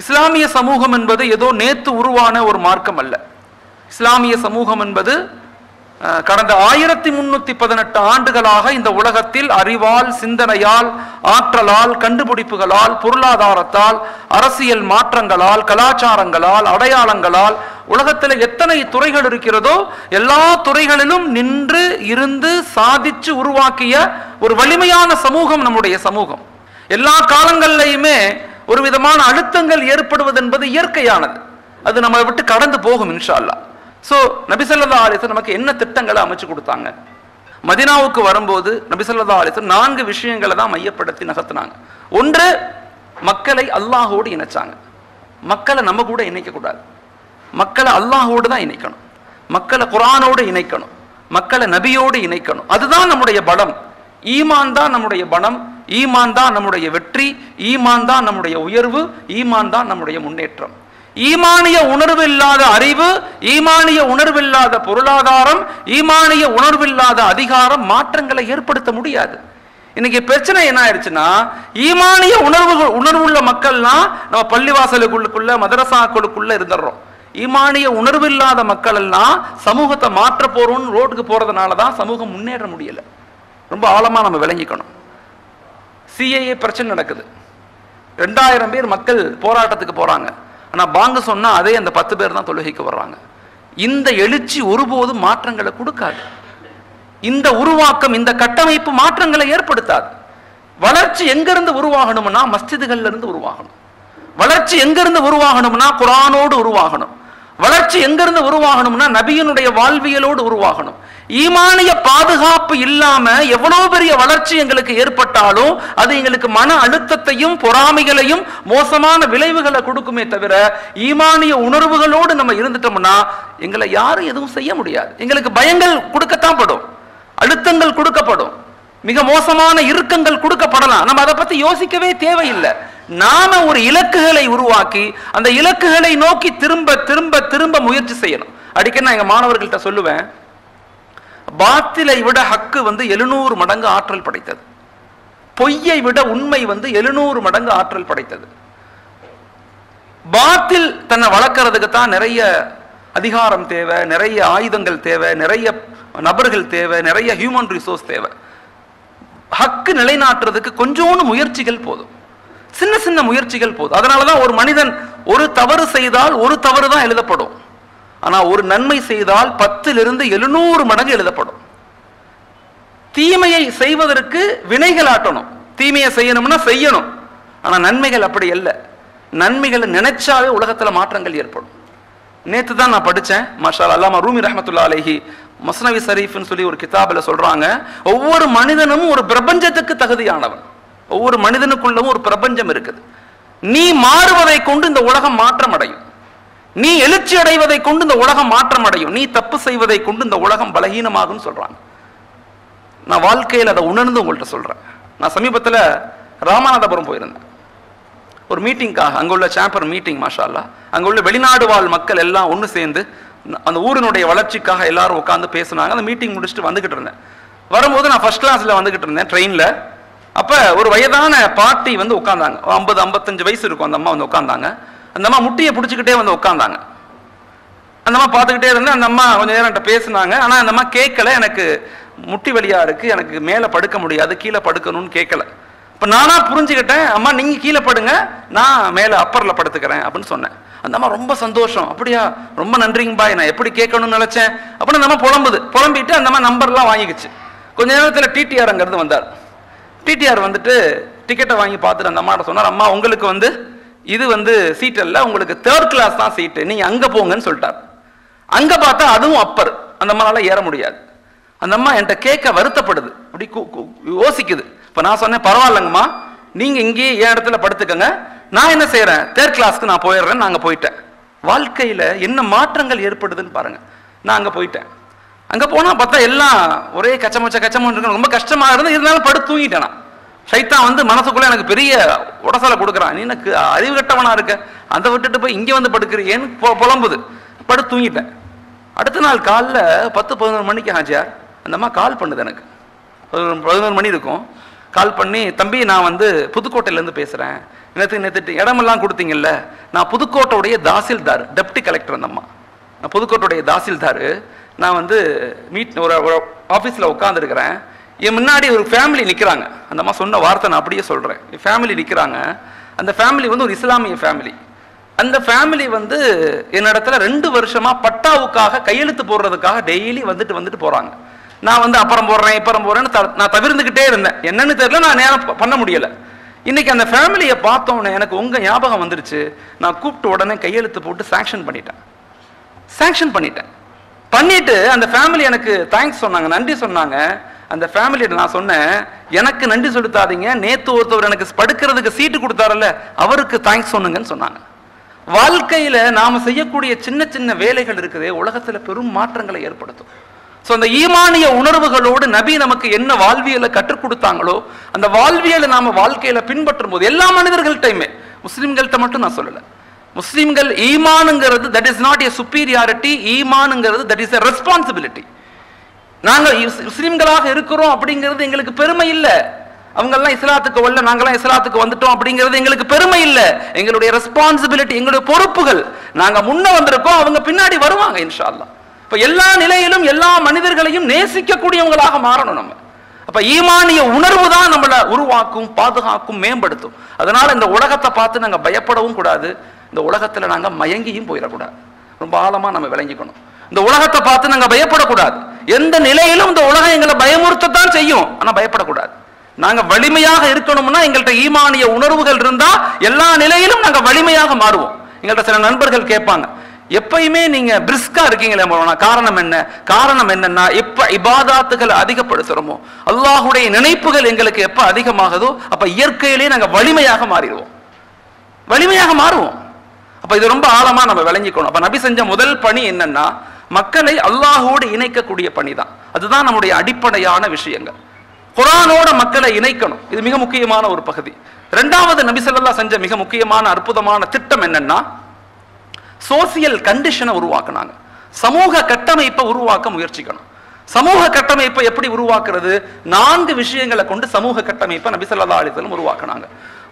இஸ்லாமிய சமூகம் என்பது ஏதோ நேத்து உருவான ஒரு மார்க்கம் அல்ல. இஸ்லாமிய சமூகம் என்பது கடந்த 1318 ஆண்டுகளாக இந்த உலகத்தில் அறிவால், சிந்தனையால், ஆற்றலால், கண்டுபிடிப்புகளால், பொருளாதாரத்தால், அரசியல் மாற்றங்களால், கலாச்சாரங்களால், அடையாளங்களால் உலகத்தில் எத்தனை துறைகள் இருக்கிறதோ எல்லா துறைகளிலும் நின்று இருந்து சாதிச்சு உருவாக்கிய ஒரு வலிமையான சமூகம் நம்முடைய சமூகம். எல்லா காலங்களிலையுமே ஒரு விதமான அழுத்தங்கள் ஏற்படுவது என்பது இயற்கையானது. அது நம்மளை விட்டு கடந்து போகும் இன்ஷா அல்லாஹ். ஸோ நபி ஸல்லல்லாஹு அலைஹி வஸல்லம் நமக்கு என்ன திட்டங்களை அமைச்சு கொடுத்தாங்க? மதீனாவுக்கு வரும்போது நபி ஸல்லல்லாஹு அலைஹி வஸல்லம் 4 விஷயங்களை தான் மையப்படுத்தி நகர்த்தினாங்க. ஒன்று, மக்களை அல்லாஹோடு இணைச்சாங்க. மக்களை நம்ம கூட இணைக்க கூடாது, மக்களை அல்லாஹோடு தான் இணைக்கணும், மக்களை குர்ஆனோடு இணைக்கணும், மக்களை நபியோடு இணைக்கணும். அதுதான் நம்முடைய பலம். ஈமான் தான் நம்முடைய பலம், ஈமான் தான் நம்முடைய வெற்றி, ஈமான் தான் நம்முடைய உயர்வு, ஈமான் தான் நம்முடைய முன்னேற்றம். ஈமானிய உணர்வில்லாத அறிவு, ஈமானிய உணர்வில்லாத பொருளாதாரம், ஈமானிய உணர்வில்லாத அதிகாரம் மாற்றங்களை ஏற்படுத்த முடியாது. இன்னைக்கு பிரச்சனை என்ன ஆயிடுச்சுன்னா, ஈமானிய உணர்வுள்ள மக்கள்லாம் நம்ம பள்ளிவாசலுக்குள்ள மதரசாக்களுக்குள்ள இருந்துடுறோம். ஈமானிய உணர்வில்லாத மக்கள் எல்லாம் சமூகத்தை மாற்ற போறோம்னு ரோட்டுக்கு போறதுனால தான் சமூகம் முன்னேற முடியல. ரொம்ப ஆழமா நம்ம விளங்கிக்கணும். சிஏஏ பிரச்சனை நடக்குது, 2000 பேர் மக்கள் போராட்டத்துக்கு போறாங்க. ஆனா பாங்க சொன்னா அதே அந்த 10 பேர் தான் தொழுகைக்கு வர்றாங்க. இந்த எழுச்சி ஒருபோதும் மாற்றங்களை கொடுக்காது. இந்த உருவாக்கம், இந்த கட்டமைப்பு மாற்றங்களை ஏற்படுத்தாது. வளர்ச்சி எங்கிருந்து உருவாகணும்னா மஸ்ஜிதுகள்ல இருந்து உருவாகணும். வளர்ச்சி எங்கிருந்து உருவாகணும்னா குர்ஆனோடு உருவாகணும். வளர்ச்சி எங்கிருந்து உருவாகணும்னா நபியினுடைய வாழ்வியலோடு உருவாகணும். ஈமானிய பாதுகாப்பு இல்லாம எவ்வளவு பெரிய வளர்ச்சி எங்களுக்கு ஏற்பட்டாலும் அது எங்களுக்கு மன அழுத்தத்தையும் பொறாமைகளையும் மோசமான விளைவுகளை கொடுக்குமே தவிர, ஈமானிய உணர்வுகளோடு நம்ம இருந்துட்டோம்னா எங்களை யாரும் எதுவும் செய்ய முடியாது. எங்களுக்கு பயங்கள் கொடுக்கத்தான் படும், அழுத்தங்கள் கொடுக்கப்படும், மிக மோசமான இறுக்கங்கள் கொடுக்கப்படலாம். நம்ம அதை பத்தி யோசிக்கவே தேவையில்லை. நாம ஒரு இலக்குகளை உருவாக்கி அந்த இலக்குகளை நோக்கி திரும்ப திரும்ப திரும்ப முயற்சி செய்யணும். அடிக்கடி நான் எங்க மாணவர்கள்ட்ட சொல்லுவேன், பாத்திலை விட ஹக்கு 700 மடங்கு ஆற்றல் படைத்தது, பொய்யை விட உண்மை 700 மடங்கு ஆற்றல் படைத்தது. பாத்தில் தன்னை வளர்க்கறதுக்கு தான் நிறைய அதிகாரம் தேவை, நிறைய ஆயுதங்கள் தேவை, நிறைய நபர்கள் தேவை, நிறைய ஹியூமன் ரிசோர்ஸ் தேவை. ஹக்கு நிலைநாட்டுறதுக்கு கொஞ்சோண்டு முயற்சிகள் போதும், சின்ன சின்ன முயற்சிகள் போதும். அதனாலதான் ஒரு மனிதன் ஒரு தவறு செய்தால் ஒரு தவறு தான் எழுதப்படும், ஆனா ஒரு நன்மை செய்தால் 10 to 700 மடங்கு எழுதப்படும். தீமையை செய்வதற்கு வினைகள் ஆட்டணும், தீமையை செய்யணும்னா செய்யணும். ஆனா நன்மைகள் அப்படி அல்ல. நன்மைகளை நினைச்சாவே உலகத்துல மாற்றங்கள் ஏற்படும். நேத்து தான் நான் படிச்சேன், மாஷா அல்லாஹ், அல்லாமா ரூமி ரஹ்மத்துல்லாஹி அலைஹி மஸ்னவி ஷரீஃப்னு சொல்லி ஒரு கிதாபில் சொல்றாங்க, ஒவ்வொரு மனிதனும் ஒரு பிரபஞ்சத்துக்கு தகுதியானவன். ஒவ்வொரு மனிதனுக்குள்ளவும் ஒரு பிரபஞ்சம் இருக்குது. நீ மாறுவதை கொண்டு இந்த உலகம் மாற்றம் அடையும், நீ எழுச்சி அடைவதை கொண்டு இந்த உலகம் மாற்றம் அடையும், நீ தப்பு செய்வதை கொண்டு இந்த உலகம் பலகீனமாகும் சொல்றாங்க. நான் வாழ்க்கையில் அதை உணர்ந்து உங்கள்கிட்ட சொல்றேன். நான் சமீபத்தில் ராமநாதபுரம் போயிருந்தேன் ஒரு மீட்டிங்காக. அங்க உள்ள சாம்பர் மீட்டிங், மாஷா அல்லாஹ். அங்க உள்ள வெளிநாடு வாழ் மக்கள் எல்லாம் ஒன்று சேர்ந்து அந்த ஊரினுடைய வளர்ச்சிக்காக எல்லாரும் உட்காந்து பேசினாங்க. அந்த மீட்டிங் முடிச்சுட்டு வந்துகிட்டு இருந்தேன். வரும்போது நான் ஃபர்ஸ்ட் கிளாஸ்ல வந்துகிட்டு இருந்தேன் ட்ரெயின்ல. அப்ப ஒரு வயதான பாட்டி உட்கார்ந்தாங்க, 50-55 வயசு இருக்கும். அந்த அம்மா உட்கார்ந்தாங்க. அந்த அம்மா முட்டியை பிடிச்சிக்கிட்டே உட்கார்ந்தாங்க. அந்த அம்மா பார்த்துக்கிட்டே இருந்தேன். அந்த அம்மா கொஞ்சம் நேரம் என்கிட்ட பேசினாங்க. ஆனா அந்த அம்மா கேட்கல, எனக்கு முட்டி வலியா இருக்கு, எனக்கு மேல படுக்க முடியாது, கீழே படுக்கணும்னு கேட்கல. இப்ப நானா புரிஞ்சுக்கிட்டேன், அம்மா நீங்க கீழே படுங்க, நான் மேல அப்பர்ல படுத்துக்கிறேன் அப்படின்னு சொன்னேன். அந்த அம்மா ரொம்ப சந்தோஷம், அப்படியா ரொம்ப நன்றிங்க பாய், நான் எப்படி கேட்கணும்னு நினைச்சேன் அப்படின்னு அந்த அம்மா புலம்பிட்டு அந்த அம்மா நம்பர்லாம் வாங்கிக்கிச்சு. கொஞ்ச நேரத்தில் டிடிஆர் அங்கிருந்து வந்தார். டிடிஆர் டிக்கெட்டை வாங்கி பார்த்துட்டு அந்த அம்மாட்ட சொன்னார், அம்மா உங்களுக்கு இது சீட் அல்ல, உங்களுக்கு 3rd class தான் சீட்டு, நீங்க அங்க போங்கன்னு சொல்லிட்டார். அங்க பார்த்தா அதுவும் அப்பர், அந்த அம்மானால ஏற முடியாது. அந்த அம்மா என்கிட்ட கேட்க வருத்தப்படுது, அப்படி யோசிக்குது. இப்ப நான் சொன்னேன், பரவாயில்லங்கம்மா, நீங்க இங்கேயே என் இடத்துல படுத்துக்கங்க, நான் என்ன செய்யறேன் 3rd classக்கு நான் போயிடுறேன். நான் அங்க போயிட்டேன். வாழ்க்கையில என்ன மாற்றங்கள் ஏற்படுதுன்னு பாருங்க. நான் அங்க போயிட்டேன். அங்க போனா பார்த்தா எல்லாம் ஒரே கச்சமச்சம் ரொம்ப கஷ்டமா இருந்து, இருந்தாலும் படுத்து தூங்கிட்டேன். நான் சைத்தான் மனசுக்குள்ள எனக்கு பெரிய உடசலை கொடுக்குறான், நீ எனக்கு அறிவு கட்டவனா இருக்க, அதை விட்டுட்டு போய் இங்கே படுக்கிறேன்னு புலம்புது. படுத்து தூங்கிட்டேன். அடுத்த நாள் காலைல 10-11 மணிக்கு ஹாஜியார் அந்த அம்மா கால் பண்ணுது. எனக்கு 11 மணி இருக்கும். கால் பண்ணி, தம்பி நான் புதுக்கோட்டையிலேருந்து பேசுகிறேன், நேற்று இடமெல்லாம் கொடுத்தீங்கல்ல, நான் புதுக்கோட்டையுடைய தாசில்தார், டெப்டி கலெக்டர். அந்த அம்மா, நான் புதுக்கோட்டையுடைய தாசில்தார். நான் வந்து ஒரு ஆஃபீஸில் உட்காந்துருக்கிறேன். என் முன்னாடி ஒரு ஃபேமிலி நிற்கிறாங்க. அந்த அம்மா சொன்ன வார்த்தை நான் அப்படியே சொல்கிறேன். ஃபேமிலி நிற்கிறாங்க. அந்த ஃபேமிலி வந்து ஒரு இஸ்லாமிய ஃபேமிலி. அந்த ஃபேமிலி வந்து என்னிடத்துல 2 வருஷமா பட்டாவுக்காக கையெழுத்து போடுறதுக்காக டெய்லி வந்துட்டு போகிறாங்க. நான் வந்து அப்புறம் போடுறேன்னு நான் தவிர்த்துக்கிட்டே இருந்தேன். என்னன்னு தெரியல, நான் நேரம் பண்ண முடியலை. இன்னைக்கு அந்த ஃபேமிலியை பார்த்தோன்னே எனக்கு உங்கள் ஞாபகம் வந்துருச்சு. நான் கூப்பிட்டு உடனே கையெழுத்து போட்டு சாங்ஷன் பண்ணிட்டேன். பண்ணிட்டு அந்த ஃபேமிலி எனக்கு தேங்க்ஸ் சொன்னாங்க, நன்றி சொன்னாங்க. அந்த ஃபேமிலியிட்ட நான் சொன்னேன், எனக்கு நன்றி செலுத்தாதீங்க, நேத்து ஒருத்தவர் எனக்கு படுக்கிறதுக்கு சீட்டு கொடுத்தாரல்ல, அவருக்கு தேங்க்ஸ் சொன்னுங்கன்னு சொன்னாங்க. வாழ்க்கையில நாம செய்யக்கூடிய சின்ன சின்ன வேலைகள் இருக்குதே, உலகத்துல பெரும் மாற்றங்களை ஏற்படுத்தும். ஸோ அந்த ஈமானிய உணர்வுகளோடு நபி நமக்கு என்ன வாழ்வியலை கற்றுக் கொடுத்தாங்களோ அந்த வாழ்வியலை நாம வாழ்க்கையில பின்பற்றும் போது, எல்லா மனிதர்கள்ட்டையுமே, முஸ்லிம்கள்ட்ட மட்டும் நான் சொல்லல, முஸ்லிம்கள் ஈமானுங்கிறது that is not a superiority, ஈமானுங்கிறது தட் இஸ் எ ரெஸ்பான்சிபிலிட்டி. நாங்கள் முஸ்லிம்களாக இருக்கிறோம் அப்படிங்கிறது எங்களுக்கு பெருமை இல்லை. அவங்கெல்லாம் இஸ்லாத்துக்கு வரல, நாங்கெல்லாம் இஸ்லாத்துக்கு வந்துட்டோம் அப்படிங்கிறது எங்களுக்கு பெருமை இல்லை. எங்களுடைய ரெஸ்பான்சிபிலிட்டி, எங்களுடைய பொறுப்புகள். நாங்க முன்ன வந்திருக்கோம், அவங்க பின்னாடி வருவாங்க இன்ஷா அல்லாஹ். இப்ப எல்லா நிலையிலும் எல்லா மனிதர்களையும் நேசிக்கக்கூடியவங்களாக மாறணும் நம்ம. அப்ப ஈமானிய உணர்வு தான் நம்மளை உருவாக்கும், பாதுகாக்கும், மேம்படுத்தும். அதனால இந்த உலகத்தை பார்த்து நாங்க பயப்படவும் கூடாது, இந்த உலகத்துல நாங்க மயங்கியும் போயிடக்கூடாது. ரொம்ப ஆழமா நம்ம விளங்கிக்கணும். இந்த உலகத்தை பார்த்து நாங்க பயப்படக்கூடாது. எந்த நிலையிலும் இந்த உலகம் எங்களை பயமுறுத்தத்தான் செய்யும், ஆனா பயப்படக்கூடாது. நாங்க வலிமையாக இருக்கணும்னா எங்கள்கிட்ட ஈமானிய உணர்வுகள் இருந்தா எல்லா நிலையிலும் நாங்க வலிமையாக மாறுவோம். எங்கள்கிட்ட சில நண்பர்கள் கேட்பாங்க, எப்பயுமே நீங்க பிரிஸ்கா இருக்கீங்களே, காரணம் என்னன்னா எப்ப இபாதாத்துகள் அதிகப்படுத்துறோமோ, அல்லாஹுடைய நினைப்புகள் எங்களுக்கு எப்ப அதிகமாகுதோ அப்ப இயற்கையிலேயே நாங்க வலிமையாக மாறுவோம். அப்ப இது ரொம்ப ஆழமா நம்ம விளங்கிக்கணும். அப்ப நபி செஞ்ச முதல் பணி என்னன்னா, மக்களை அல்லாஹோடு இணைக்கக்கூடிய பணி தான். அதுதான் நம்முடைய அடிப்படையான விஷயங்கள். குர்ஆனோட மக்களை இணைக்கணும், இது மிக முக்கியமான ஒரு பகுதி. இரண்டாவது நபி ஸல்லல்லாஹு செஞ்ச மிக முக்கியமான அற்புதமான திட்டம் என்னன்னா, சோசியல் கண்டிஷனை உருவாக்குனாங்க. சமூக கட்டமைப்பை உருவாக்க முயற்சிக்கணும். சமூக கட்டமைப்பை எப்படி உருவாக்குறது? 4 விஷயங்களை கொண்டு சமூக கட்டமைப்பை நபி ஸல்லல்லாஹு அலைஹி வஸல்லம் உருவாக்குனாங்க.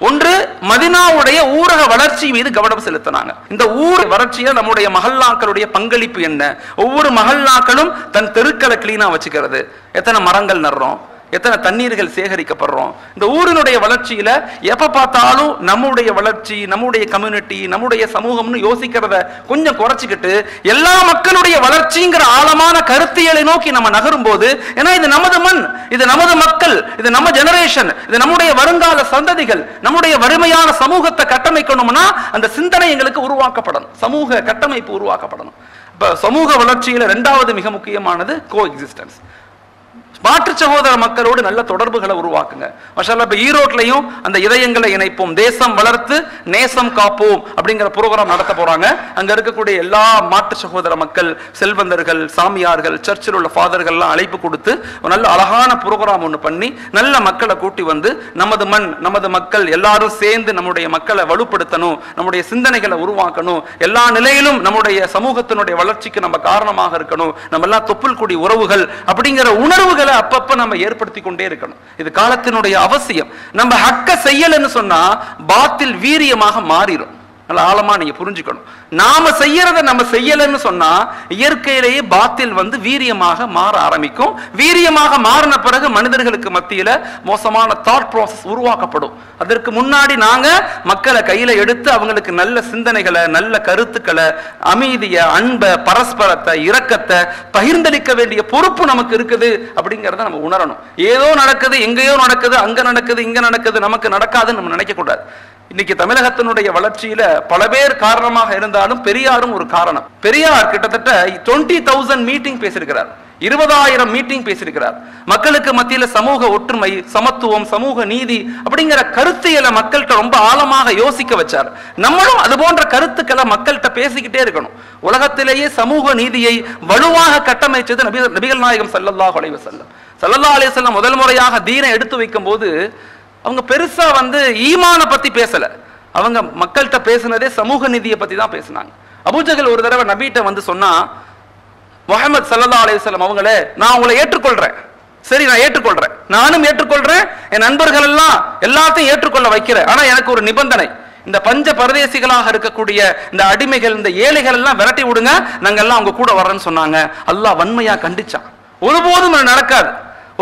ஒன்று, மதீனாவுடைய ஊரக வளர்ச்சி மீது கவனம் செலுத்தினாங்க. இந்த ஊர் வளர்ச்சியில நம்முடைய மஹல்லாக்களுடைய பங்களிப்பு என்ன? ஒவ்வொரு மஹல்லாக்களும் தன் தெருக்களை கிளீனா வச்சுக்கிறது, எத்தனை மரங்கள் நடுறோம், எத்தனை தண்ணீர்கள் சேகரிக்கப்படுறோம். இந்த ஊரினுடைய வளர்ச்சியில எப்ப பார்த்தாலும் நம்முடைய வளர்ச்சி, நம்முடைய கம்யூனிட்டி, நம்முடைய சமூகம்னு யோசிக்கிறத கொஞ்சம் குறைச்சிக்கிட்டு எல்லா மக்களுடைய வளர்ச்சிங்கிற ஆழமான கருத்தியலை நோக்கி நம்ம நகரும் போது, ஏன்னா இது நமது மண், இது நமது மக்கள், இது நம்ம ஜெனரேஷன், இது நம்முடைய வருங்கால சந்ததிகள், நம்முடைய வறுமையான சமூகத்தை கட்டமைக்கணும்னா அந்த சிந்தனை எங்களுக்கு உருவாக்கப்படணும், சமூக கட்டமைப்பு உருவாக்கப்படணும். இப்ப சமூக வளர்ச்சியில 2வது மிக முக்கியமானது கோ எக்ஸிஸ்டன்ஸ். மாற்று சகோதர மக்களோடு நல்ல தொடர்புகளை உருவாக்குங்க. மாஷாஅல்லாஹ், இப்ப ஈரோட்லயும் அந்த இதயங்களை இணைப்போம், தேசம் வளர்த்து நேசம் காப்போம் அப்படிங்கிற புரோகிராம் நடத்த போறாங்க. அங்க இருக்கக்கூடிய எல்லா மாற்று சகோதர மக்கள், செல்வந்தர்கள், சாமியார்கள், சர்ச்சில் உள்ள ஃபாதர்கள்லாம் அழைப்பு கொடுத்து நல்ல அழகான புரோகிராம் ஒன்று பண்ணி நல்ல மக்களை கூட்டி வந்து, நமது மண், நமது மக்கள் எல்லாரும் சேர்ந்து நம்முடைய மக்களை வலுப்படுத்தணும், நம்முடைய சிந்தனைகளை உருவாக்கணும், எல்லா நிலையிலும் நம்முடைய சமூகத்தினுடைய வளர்ச்சிக்கு நம்ம காரணமாக இருக்கணும், நம்ம எல்லாம் தொப்புள் கொடி உறவுகள் அப்படிங்கிற உணர்வுகள் அப்பப்ப நம்ம ஏற்படுத்தி கொண்டே இருக்கணும். இது காலத்தினுடைய அவசியம். நம்ம ஹக்க செய்யலன்னு சொன்னா பாத்தில் வீரியமாக மாறிடும். நல்ல ஆழமா நீங்க புரிஞ்சுக்கணும். நாம செய்யறத நம்ம செய்யலன்னு சொன்னா இயற்கையிலேயே பாத்தில் வந்து வீரியமாக மாற ஆரம்பிக்கும். வீரியமாக மாறின பிறகு மனிதர்களுக்கு மத்தியில மோசமான தாட் ப்ராசஸ் உருவாக்கப்படும். அதற்கு முன்னாடி நாங்க மக்களை கையில எடுத்து அவங்களுக்கு நல்ல சிந்தனைகளை, நல்ல கருத்துக்களை, அமைதியை, அன்பை, பரஸ்பரத்தை, இரக்கத்தை பகிர்ந்தளிக்க வேண்டிய பொறுப்பு நமக்கு இருக்குது அப்படிங்கிறத நம்ம உணரணும். ஏதோ நடக்குது, எங்கேயோ நடக்குது, அங்க நடக்குது, இங்க நடக்குது, நமக்கு நடக்காதுன்னு நம்ம நினைக்க கூடாது. இன்னைக்கு தமிழகத்தினுடைய வளர்ச்சியில பல பேர் காரணமாக இருந்தாலும் பெரியாரும் ஒரு காரணம். பெரியார் கிட்டத்தட்ட 20,000 மீட்டிங் பேசியிருக்கிறார், 20,000 மீட்டிங் பேசியிருக்கிறார். மக்களுக்கு மத்தியில சமூக ஒற்றுமை, சமத்துவம், சமூக நீதி அப்படிங்கிற கருத்தியலை மக்கள்கிட்ட ரொம்ப ஆழமாக யோசிக்க வச்சார். நம்மளும் அது போன்ற கருத்துக்களை மக்கள்கிட்ட பேசிக்கிட்டே இருக்கணும். உலகத்திலேயே சமூக நீதியை வலுவாக கட்டமைச்சது நபிகள் நாயகம் ஸல்லல்லாஹு அலைஹி வஸல்லம். முதல் முறையாக தீனை எடுத்து வைக்கும் போது அவங்க பெருசா வந்து ஈமான பத்தி பேசல, அவங்க மக்கள்கிட்ட பேசினதே சமூக நீதியை பத்தி தான் பேசினாங்க. அபூஜஹல் ஒரு தடவை நபிட்ட வந்து சொன்னா, முஹம்மது ஸல்லல்லாஹு அலைஹி வஸல்லம் அவங்களே, நான் உங்களை ஏற்றுக்கொள்றேன், சரி, நான் ஏற்றுக்கொள்றேன், நானும் ஏற்றுக்கொள்றேன், என் நண்பர்கள் எல்லாம் எல்லாத்தையும் ஏற்றுக்கொள்ள வைக்கிறேன். ஆனா எனக்கு ஒரு நிபந்தனை, இந்த பஞ்ச பரதேசிகளாக இருக்கக்கூடிய இந்த அடிமைகள், இந்த ஏழைகள் எல்லாம் விரட்டி விடுங்க, நாங்க எல்லாம் அவங்க கூட வர்றேன்னு சொன்னாங்க. அல்லாஹ் வன்மையா கண்டிச்சான். ஒருபோதும் நடக்காது,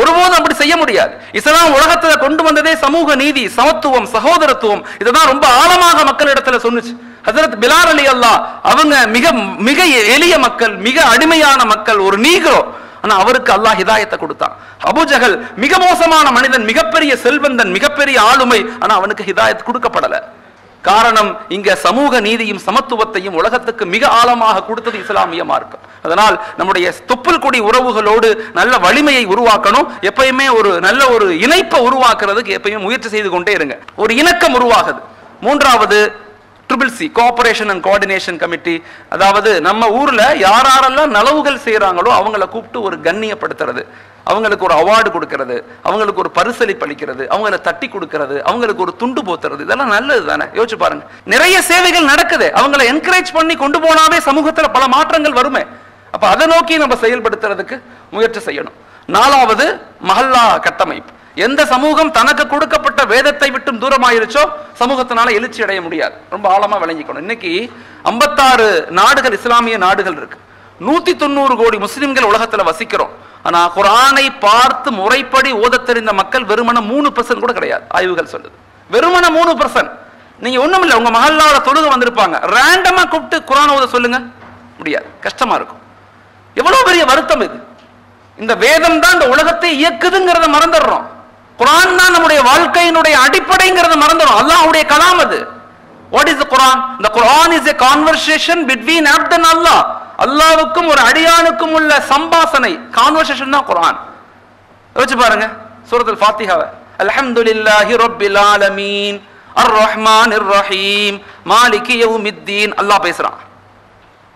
ஒருபோதும் அப்படி செய்ய முடியாது. இஸ்லாம் உலகத்துல கொண்டு வந்ததே சமூக நீதி, சமத்துவம், சகோதரத்துவம். இதுதான் ரொம்ப ஆழமாக மக்களிடத்துல சொன்னுச்சு. ஹஜ்ரத் பிலால் அலி அல்லாஹ் அவங்க மிக மிக எளிய மக்கள், மிக அடிமையான மக்கள், ஒரு நீக்ரோ. ஆனா அவருக்கு அல்லாஹ் ஹிதாயத்தை கொடுத்தான். அபூஜஹல் மிக மோசமான மனிதன், மிகப்பெரிய செல்வந்தன், மிகப்பெரிய ஆளுமை, ஆனா அவனுக்கு ஹிதாயத் கொடுக்கப்படல. காரணம், இங்க சமூக நீதியும் சமத்துவத்தையும் உலகத்துக்கு மிக ஆழமாக கொடுத்தது இஸ்லாமிய மார்க்கம். அதனால் நம்முடைய தொப்புள் கொடி உறவுகளோடு நல்ல வலிமையை உருவாக்கணும். எப்பயுமே ஒரு நல்ல ஒரு இணைப்பை உருவாக்குறதுக்கு எப்பயுமே முயற்சி செய்து கொண்டே இருங்க. ஒரு இணக்கம் உருவாகுது. மூன்றாவது CCC, cooperation and coordination committee. அதாவது நம்ம ஊர்ல யாரெல்லாம் நலவுகள் செய்யறாங்களோ அவங்களை கூப்பிட்டு ஒரு கண்ணியப்படுத்துறது, அவங்களுக்கு ஒரு அவார்டு கொடுக்கிறது, அவங்களுக்கு ஒரு பரிசளிப்பு அளிக்கிறது, அவங்களை தட்டி கொடுக்கிறது, அவங்களுக்கு ஒரு துண்டு போத்துறது, இதெல்லாம் நல்லது தானே? யோசிச்சு பாருங்க. நிறைய சேவைகள் நடக்குது, அவங்களை என்கரேஜ் பண்ணி கொண்டு போனாவே சமூகத்துல பல மாற்றங்கள் வருமே. அப்ப அதை நோக்கி நம்ம செயல்படுத்துறதுக்கு முயற்சி செய்யணும். நாலாவது மஹல்லா கட்டமைப்பு. எந்த சமூகம் தனக்கு கொடுக்கப்பட்ட வேதத்தை விட்டும் தூரமாயிருச்சோ சமூகத்தினால எழுச்சி அடைய முடியாது. ரொம்ப ஆழமா விளங்கிக்கணும். இன்னைக்கு 56 நாடுகள், இஸ்லாமிய நாடுகள் இருக்கு. 190 கோடி முஸ்லிம்கள் உலகத்துல வசிக்கிறோம். ஆனா குர்ஆனை பார்த்து முறைப்படி ஓத தெரிந்த மக்கள் வெறுமன 3% கூட கிடையாது. ஆய்வுகள் சொல்லுது வெறுமன 3%. நீங்க ஒண்ணும் இல்ல, உங்க மஹல்லாவோட தொழுகை வந்திருப்பாங்க, ரேண்டமா கூப்பிட்டு குர்ஆன் ஓத சொல்லுங்க, முடியாது, கஷ்டமா இருக்கும். எவ்வளவு பெரிய வருத்தம் இது. இந்த வேதம் தான் இந்த உலகத்தை இயக்குதுங்கிறத மறந்துடுறோம். குர்ஆன் தான் நம்முடைய வாழ்க்கையினுடைய அடிப்படைங்கிறத மறந்துடும். அல்லாஹ்வுடைய கலாம் அது. What is the Quran? The Quran is a conversation between abd and Allah. அல்லாஹ்வுக்கும் ஒரு அடியானுக்கும் உள்ள சம்பாஷணை, கான்வர்சேஷன் தான் குர்ஆன். யோசிச்சு பாருங்க. சூரத்துல் ஃபாத்திஹா, அல்ஹம்துலில்லாஹி ரப்பில் ஆலமீன் அர் ரஹ்மானிர் ரஹீம் மாலிகி யௌமித்தீன், அல்லாஹ் பேசுறான்.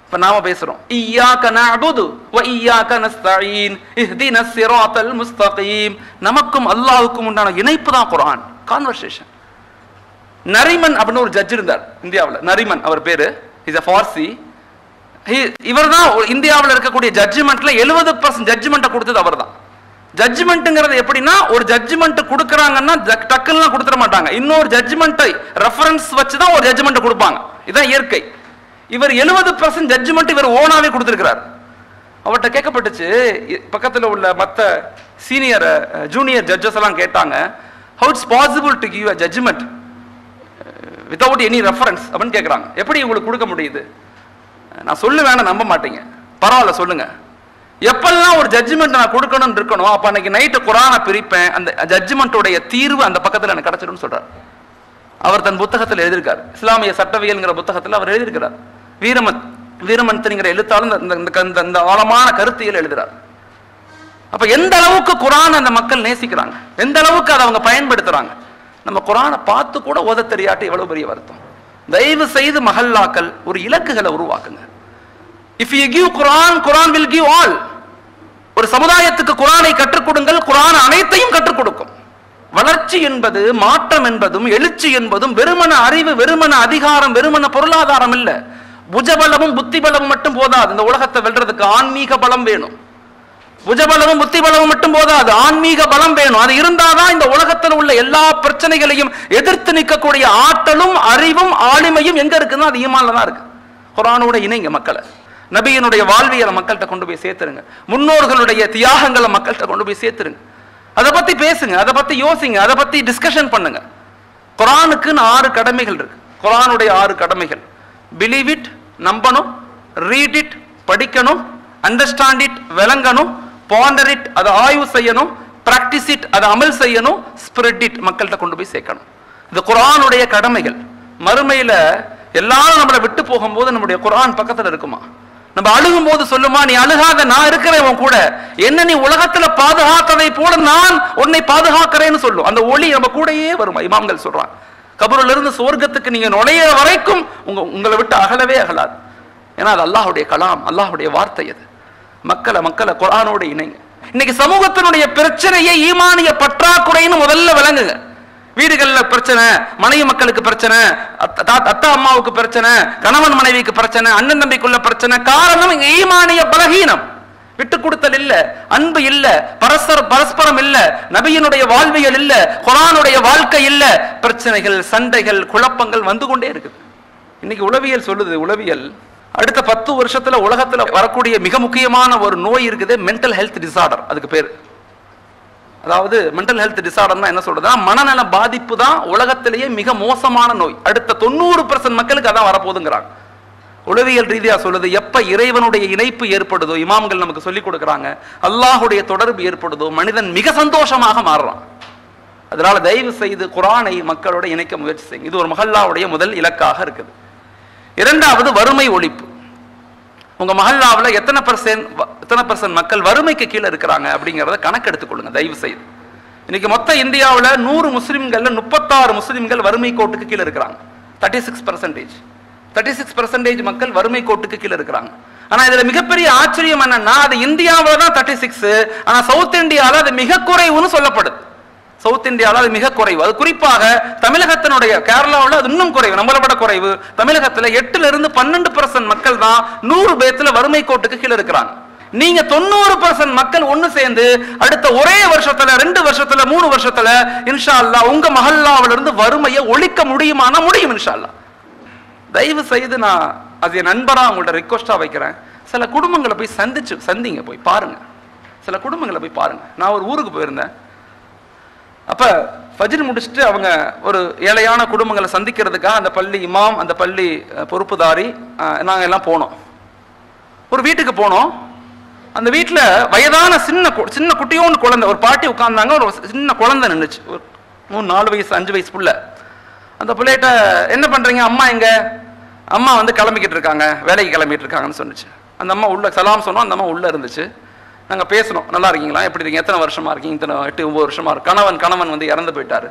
இப்ப நாம பேசுறோம், இய்யாக நஅபுது வ இய்யாக நஸ்தஈன் இஹ்தினஸ் ஸிராத்தல் முஸ்தகீம். நமக்கும் அல்லாஹ்வுக்கும் உண்டான இணைப்பு தான் குர்ஆன், கான்வர்சேஷன். நரிமன் அப்படின்னு ஒரு ஜட்ஜ் இருந்தார் இந்தியாவில். நரிமன் அவர் பேரு. Is a Parsi. இவர் தான் இந்தியாவில் இருக்கக்கூடிய ஜட்ஜ்மெண்ட்ல 70% ஜட்ஜ்மெண்ட்டை கொடுத்தது அவர் தான். ஜட்ஜ்மெண்ட்ங்கிறது எப்படின்னா, ஒரு ஜட்ஜ்மெண்ட் கொடுக்கறாங்கன்னா டக்குன்னு கொடுத்துட மாட்டாங்க, இன்னொரு ஜட்ஜ்மெண்ட்டை ரெஃபரன்ஸ் வச்சு தான் ஒரு ஜட்ஜ்மெண்ட் கொடுப்பாங்க. இதுதான் இயற்கை. இவர் 70% ஜட்ஜ்மெண்ட் இவர் ஓனாவே கொடுத்திருக்கிறார். அவர்கிட்ட கேட்கப்பட்டுச்சு, பக்கத்தில் உள்ள மற்ற சீனியர் ஜூனியர் ஜட்ஜஸ் எல்லாம் கேட்டாங்க, how it's possible to give a judgment without any reference அப்படின்னு கேட்குறாங்க. எப்படி உங்களுக்கு கொடுக்க முடியுது? நான் சொல்லுவேன், நம்ப மாட்டீங்க, பரவாயில்ல சொல்லுங்க. எப்பெல்லாம் ஒரு ஜட்ஜ்மெண்ட் நான் கொடுக்கணும்னு இருக்கணும், அப்ப அன்னைக்கு நைட்டு குர்ஆனை பிரிப்பேன், அந்த ஜட்ஜ்மெண்ட்டோடைய தீர்வு அந்த பக்கத்தில் எனக்கு கிடைச்சிடும் சொல்றார். அவர் தன் புத்தகத்தில் எழுதியிருக்கார். இஸ்லாமிய சட்டவியல்ங்கிற புத்தகத்தில் அவர் எழுதியிருக்கிறார். வீரமன்தனிங்கிற எழுத்தாலும் இந்த ஆழமான கருத்தியல் எழுதுறார். அப்ப எந்த அளவுக்கு குர்ஆன் அந்த மக்கள் நேசிக்கிறாங்க, எந்த அளவுக்கு அதை அவங்க பயன்படுத்துறாங்க. நம்ம குர்ஆனை பார்த்து கூட ஓத தெரியாட்டி எவ்வளவு பெரிய வருத்தம். தயவு செய்து மஹல்லாக்கள் ஒரு இலக்குகளை உருவாக்குங்க. If you give Quran, Quran will give all. ஒரு சமுதாயத்துக்கு குர்ஆனை கற்றுக் கொடுங்கள், குர்ஆன் அனைத்தையும் கற்றுக் கொடுக்கும். வளர்ச்சி என்பது, மாற்றம் என்பதும், எழுச்சி என்பதும் வெறுமன அறிவு, வெறுமன அதிகாரம், வெறுமன பொருளாதாரம் இல்ல. புஜபலமும் புத்தி பலமும் மட்டும் போதாது. இந்த உலகத்தை வெல்றதுக்கு ஆன்மீக பலம் வேணும். புஜபலமும் புத்தி பலமும் மட்டும் போதாது, ஆன்மீக பலம் வேணும். அது இருந்தாதான் இந்த உலகத்தில் உள்ள எல்லா பிரச்சனைகளையும் எதிர்த்து நிற்கக்கூடிய ஆற்றலும் அறிவும் ஆளுமையும் எங்க இருக்குன்னா அது ஈமான்ல தான் இருக்கு. குர்ஆனோட இணைங்க மக்களை. நபியினுடைய வாழ்வியலை மக்கள்கிட்ட கொண்டு போய் சேர்த்துருங்க. முன்னோர்களுடைய தியாகங்களை மக்கள்கிட்ட கொண்டு போய் சேர்த்துருங்க. அதை பத்தி பேசுங்க, அதை பத்தி யோசிங்க, அதை பத்தி டிஸ்கஷன் பண்ணுங்க. குர்ஆனுக்குன்னு 6 கடமைகள் இருக்கு. குர்ஆனுடைய 6 கடமைகள்: பிலீவ் இட், நம்பணும்; ரீட் இட், படிக்கணும்; அண்டர்ஸ்டாண்ட் இட், விளங்கணும்; பாண்டர் இட், அதை ஆய்வு செய்யணும்; பிராக்டிஸ் இட், அதை அமல் செய்யணும்; ஸ்ப்ரெட் இட், மக்கள்கிட்ட கொண்டு போய் சேர்க்கணும். இது குர்ஆனுடைய கடமைகள். மறுமையில எல்லாரும் நம்மளை விட்டு போகும்போது நம்முடைய குர்ஆன் பக்கத்துல இருக்குமா? நம்ம அழுகும் போது சொல்லுமா, நீ அழுகாத, நான் இருக்கிறேன் உன் கூட, என்ன நீ உலகத்துல பாதுகாத்ததை போல நான் உன்னை பாதுகாக்கிறேன்னு சொல்லும். அந்த ஒளி நம்ம கூடயே வருமா? இமாம்கள் சொல்றாங்க, கபருல இருந்து சுவர்க்கத்துக்கு நீங்க நுழைய வரைக்கும் உங்களை விட்டு அகலவே அகலாது. ஏன்னா அது அல்லாஹ்வுடைய கலாம், அல்லாஹ்வுடைய வார்த்தை. அது மக்களை குர்ஆனோட இணைங்க. இன்னைக்கு சமூகத்தினுடைய பிரச்சனையை ஈமானிய பற்றாக்குறைன்னு முதல்ல விளங்குங்க. வீடுகள்ல பிரச்சனை, மனைவி மக்களுக்கு பிரச்சனை, அத்தா அம்மாவுக்கு பிரச்சனை, கணவன் மனைவிக்கு பிரச்சனை, அண்ணன் தம்பிக்குள்ள பிரச்சனை. காரணம் ஈமானிய பலகீனம். விட்டு கொடுத்தல் இல்ல, அன்பு இல்ல, பரஸ்பரம் இல்ல, நபியினுடைய வாழ்வியல் இல்ல, குர்ஆனுடைய வாழ்க்கை இல்ல, பிரச்சனைகள், சண்டைகள், குழப்பங்கள் வந்து கொண்டே இருக்குது. இன்னைக்கு உளவியல் சொல்லுது, உளவியல் அடுத்த 10 வருஷத்துல உலகத்துல வரக்கூடிய மிக முக்கியமான ஒரு நோய் இருக்குது, மென்டல் ஹெல்த் டிசார்டர். அதுக்கு பேர், அதாவது மென்டல் ஹெல்த் டிசார்டர்னா என்ன சொல்றதுன்னா, மனநல பாதிப்பு தான் உலகத்திலேயே மிக மோசமான நோய். அடுத்த 90% மக்களுக்கு அதான் வரப்போகுதுங்கிறாங்க. உளவியல் ரீதியா சொல்லுது, எப்ப இறைவனுடைய இணைப்பு ஏற்படுதோ, இமாம்கள் நமக்கு சொல்லிக் கொடுக்குறாங்க, அல்லாஹுடைய தொடர்பு ஏற்படுதோ, மனிதன் மிக சந்தோஷமாக மாறுறான். அதனால தயவு செய்து குர்ஆனை மக்களோட இணைக்க முயற்சி செய்யுங்க. இது ஒரு மஹல்லாவுடைய முதல் இலக்காக இருக்குது. இரண்டாவது, வறுமை ஒழிப்பு. உங்க மஹல்லாவில் எத்தனை பர்சன்ட் மக்கள் வறுமைக்கு கீழே இருக்கிறாங்க அப்படிங்கிறத கணக்கெடுத்துக் கொள்ளுங்க தயவு செய்து. இன்னைக்கு மொத்த இந்தியாவில் 100 முஸ்லிம்கள்ல 36 முஸ்லிம்கள் வறுமை கோட்டுக்கு கீழே இருக்கிறாங்க. 36% மக்கள் வறுமை கோட்டுக்கு கீழே இருக்கிறாங்க. ஆனா இதுல மிகப்பெரிய ஆச்சரியம் என்னன்னா, அது இந்தியாவில் தான் 36, ஆனா சவுத் இந்தியாவில் அது மிக குறைவுன்னு சொல்லப்படுது. சவுத் இந்தியாவில் அது மிக குறைவு. அது குறிப்பாக தமிழகத்தினுடைய, கேரளாவில் அது இன்னும் குறைவு, நம்மளை விட குறைவு. தமிழகத்தில் 8-12% மக்கள் தான் 100 பேத்துல வறுமை கோட்டுக்கு கீழே இருக்கிறாங்க. நீங்க 90% மக்கள் ஒண்ணு சேர்ந்து அடுத்த ஒரே வருஷத்துல, 2 வருஷத்துல, 3 வருஷத்துல இன்ஷா அல்லாஹ் உங்க மஹல்லாவில இருந்து வறுமையை ஒழிக்க முடியுமானா முடியும் இன்ஷா அல்லாஹ். தயவு செய்து நான் அது என் நண்பரா உங்கள்ட்ட ரிக்வஸ்டா வைக்கிறேன், சில குடும்பங்களை போய் சந்திங்க, போய் பாருங்க, சில குடும்பங்களை போய் பாருங்க. நான் ஒரு ஊருக்கு போயிருந்தேன். அப்ப ஃபஜ்ர் முடிச்சுட்டு அவங்க ஒரு ஏழையான குடும்பங்களை சந்திக்கிறதுக்காக அந்த பள்ளி இமாம், அந்த பள்ளி பொறுப்புதாரி, நாங்கள் எல்லாம் போனோம். ஒரு வீட்டுக்கு போனோம். அந்த வீட்டில் வயதான சின்ன குட்டியோன்னு குழந்தை, ஒரு பாட்டி உட்கார்ந்தாங்க, ஒரு சின்ன குழந்தை நின்றுச்சு, ஒரு 3-4 வயசு 5 வயசு புள்ள. அந்த பிள்ளைகிட்ட என்ன பண்றீங்க, அம்மா எங்க, அம்மா வந்து கிளம்பிக்கிட்டு இருக்காங்க, வேலைக்கு கிளம்பிட்டு இருக்காங்கன்னு சொன்னிச்சு. அந்த அம்மா உள்ள சலாம் சொன்னோம், அந்த அம்மா உள்ள இருந்துச்சு. நாங்கள் பேசணும், நல்லா இருக்கீங்களா, எப்படி இருக்கீங்க, எத்தனை வருஷமா இருக்கீங்க, இத்தனை 8-9 வருஷமா இருக்கு. கணவன் வந்து இறந்து போயிட்டாரு.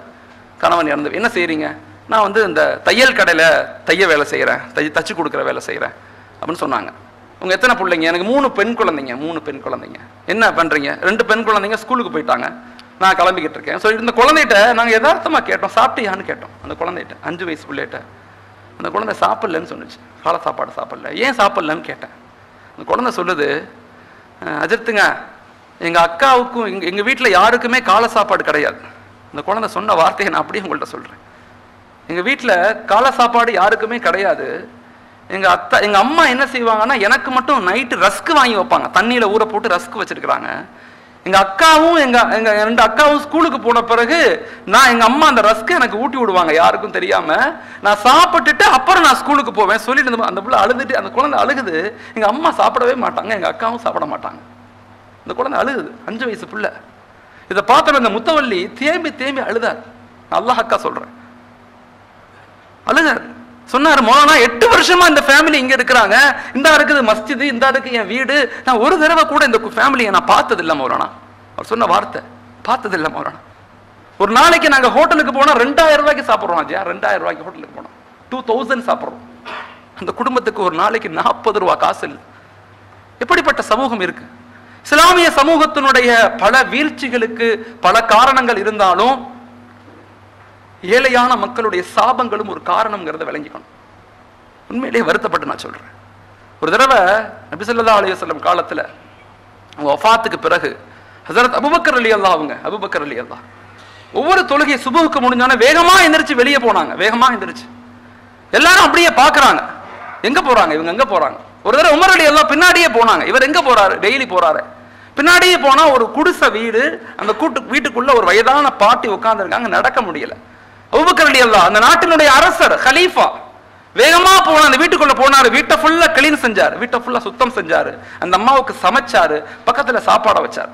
கணவன் இறந்து, என்ன செய்றீங்க, நான் வந்து இந்த தையல் கடையில் வேலை செய்கிறேன், தச்சு கொடுக்குற வேலை செய்கிறேன் அப்படின்னு சொன்னாங்க. உங்க எத்தனை பிள்ளைங்க, எனக்கு 3 பெண் குழந்தைங்க. 3 பெண் குழந்தைங்க. என்ன பண்றீங்க, 2 பெண் குழந்தைங்க ஸ்கூலுக்கு போயிட்டாங்க, நான் கிளம்பிக்கிட்டு இருக்கேன். ஸோ இந்த குழந்தைகிட்ட நாங்கள் யதார்த்தமாக கேட்டோம், சாப்பிட்டியான்னு கேட்டோம். அந்த குழந்தைகிட்ட, 5 வயசு பிள்ளைகிட்ட. அந்த குழந்தை சாப்பிடலன்னு சொன்னிச்சு, காலை சாப்பாடு சாப்பிடல. ஏன் சாப்பிடலன்னு கேட்டேன். அந்த குழந்தை சொல்லுது, அஜர்த்துங்க, எங்கள் அக்காவுக்கும் எங்கள் வீட்டில் யாருக்குமே காலை சாப்பாடு கிடையாது. அந்த குழந்தை சொன்ன வார்த்தையை நான் அப்படியே உங்கள்கிட்ட சொல்கிறேன். எங்கள் வீட்டில் காலை சாப்பாடு யாருக்குமே கிடையாது. எங்கள் அம்மா என்ன செய்வாங்கன்னா, எனக்கு மட்டும் நைட்டு ரஸ்க்கு வாங்கி வைப்பாங்க, தண்ணியில் ஊற போட்டு ரஸ்க்கு வச்சுருக்குறாங்க. எங்கள் அக்காவும் எங்கள் 2 அக்காவும் ஸ்கூலுக்கு போன பிறகு எங்கள் அம்மா அந்த ரஸ்க்கு எனக்கு ஊட்டி விடுவாங்க, யாருக்கும் தெரியாமல். நான் சாப்பிட்டுட்டு அப்புறம் நான் ஸ்கூலுக்கு போவேன் சொல்லிட்டு அந்த பிள்ளை அழுதுட்டு, அந்த குழந்தை அழுகுது. எங்கள் அம்மா சாப்பிடவே மாட்டாங்க, எங்கள் அக்காவும் சாப்பிட மாட்டாங்க. அந்த குழந்தை அழுகுது, 5 வயசு பிள்ளை. இதை பார்த்த அந்த முத்தவள்ளி தேம்பி அழுதார். அல்லாஹ் அக்கா சொல்கிறேன், அழுதார். சொன்னார், மௌலானா 8 வருஷமா இந்த ஃபேமிலி இங்க இருக்கிறாங்க, இந்த இருக்குது மஸ்ஜிது, இந்த இருக்கு என் வீடு, நான் ஒரு தடவை கூட இந்த ஃபேமிலியை நான் பார்த்தது இல்லை மௌலானா. அவர் சொன்ன வார்த்தை, பார்த்தது இல்லை மௌலானா. ஒரு நாளைக்கு நாங்கள் ஹோட்டலுக்கு போனால் 2000 ரூபாய்க்கு சாப்பிட்றோம். 2000 ரூபாய்க்கு ஹோட்டலுக்கு போனோம், 2000 சாப்பிட்றோம். அந்த குடும்பத்துக்கு ஒரு நாளைக்கு 40 ரூபா காசு இல்லை. எப்படிப்பட்ட சமூகம் இருக்கு? இஸ்லாமிய சமூகத்தினுடைய பல வீழ்ச்சிகளுக்கு பல காரணங்கள் இருந்தாலும் ஏழையான மக்களுடைய சாபங்களும் ஒரு காரணம்ங்கிறத விளங்கிக்கணும். உண்மையிலேயே வருத்தப்பட்டு நான் சொல்றேன். ஒரு தடவை நபி ஸல்லல்லாஹு அலைஹி வஸல்லம் காலத்துல வஃபாத்துக்கு பிறகு ஹஸரத் அபூபக்கர் ரலியல்லாஹு அபூபக்கர் ரலியல்லாஹு ஒவ்வொரு தொழுகை சுபஹுக்கு முடிஞ்சானே வேகமா எந்திரிச்சு வெளியே போனாங்க. வேகமா எந்திரிச்சு எல்லாரும் அப்படியே பாக்குறாங்க, எங்க போறாங்க இவங்க, எங்க போறாங்க. ஒரு தடவை உமர் ரலியல்லாஹு பின்னாடியே போனாங்க. இவர் எங்க போறாரு, டெய்லி போறாரு. பின்னாடியே போனா ஒரு குடிசை வீடு, அந்த வீட்டுக்குள்ள ஒரு வயதான பாட்டி உட்கார்ந்து இருக்காங்க, நடக்க முடியல. அபூபக்கர் ரலியல்லாஹு அந்த நாட்டினுடைய அரசர், கலீஃபா, வேகமா போன அந்த வீட்டுக்குள்ள போனாரு. வீட்டை ஃபுல்லா கிளீன் செஞ்சாரு, வீட்டை ஃபுல்லா சுத்தம் செஞ்சாரு. அந்த அம்மாவுக்கு சமைச்சாரு, பக்கத்துல சாப்பாடை வச்சாரு.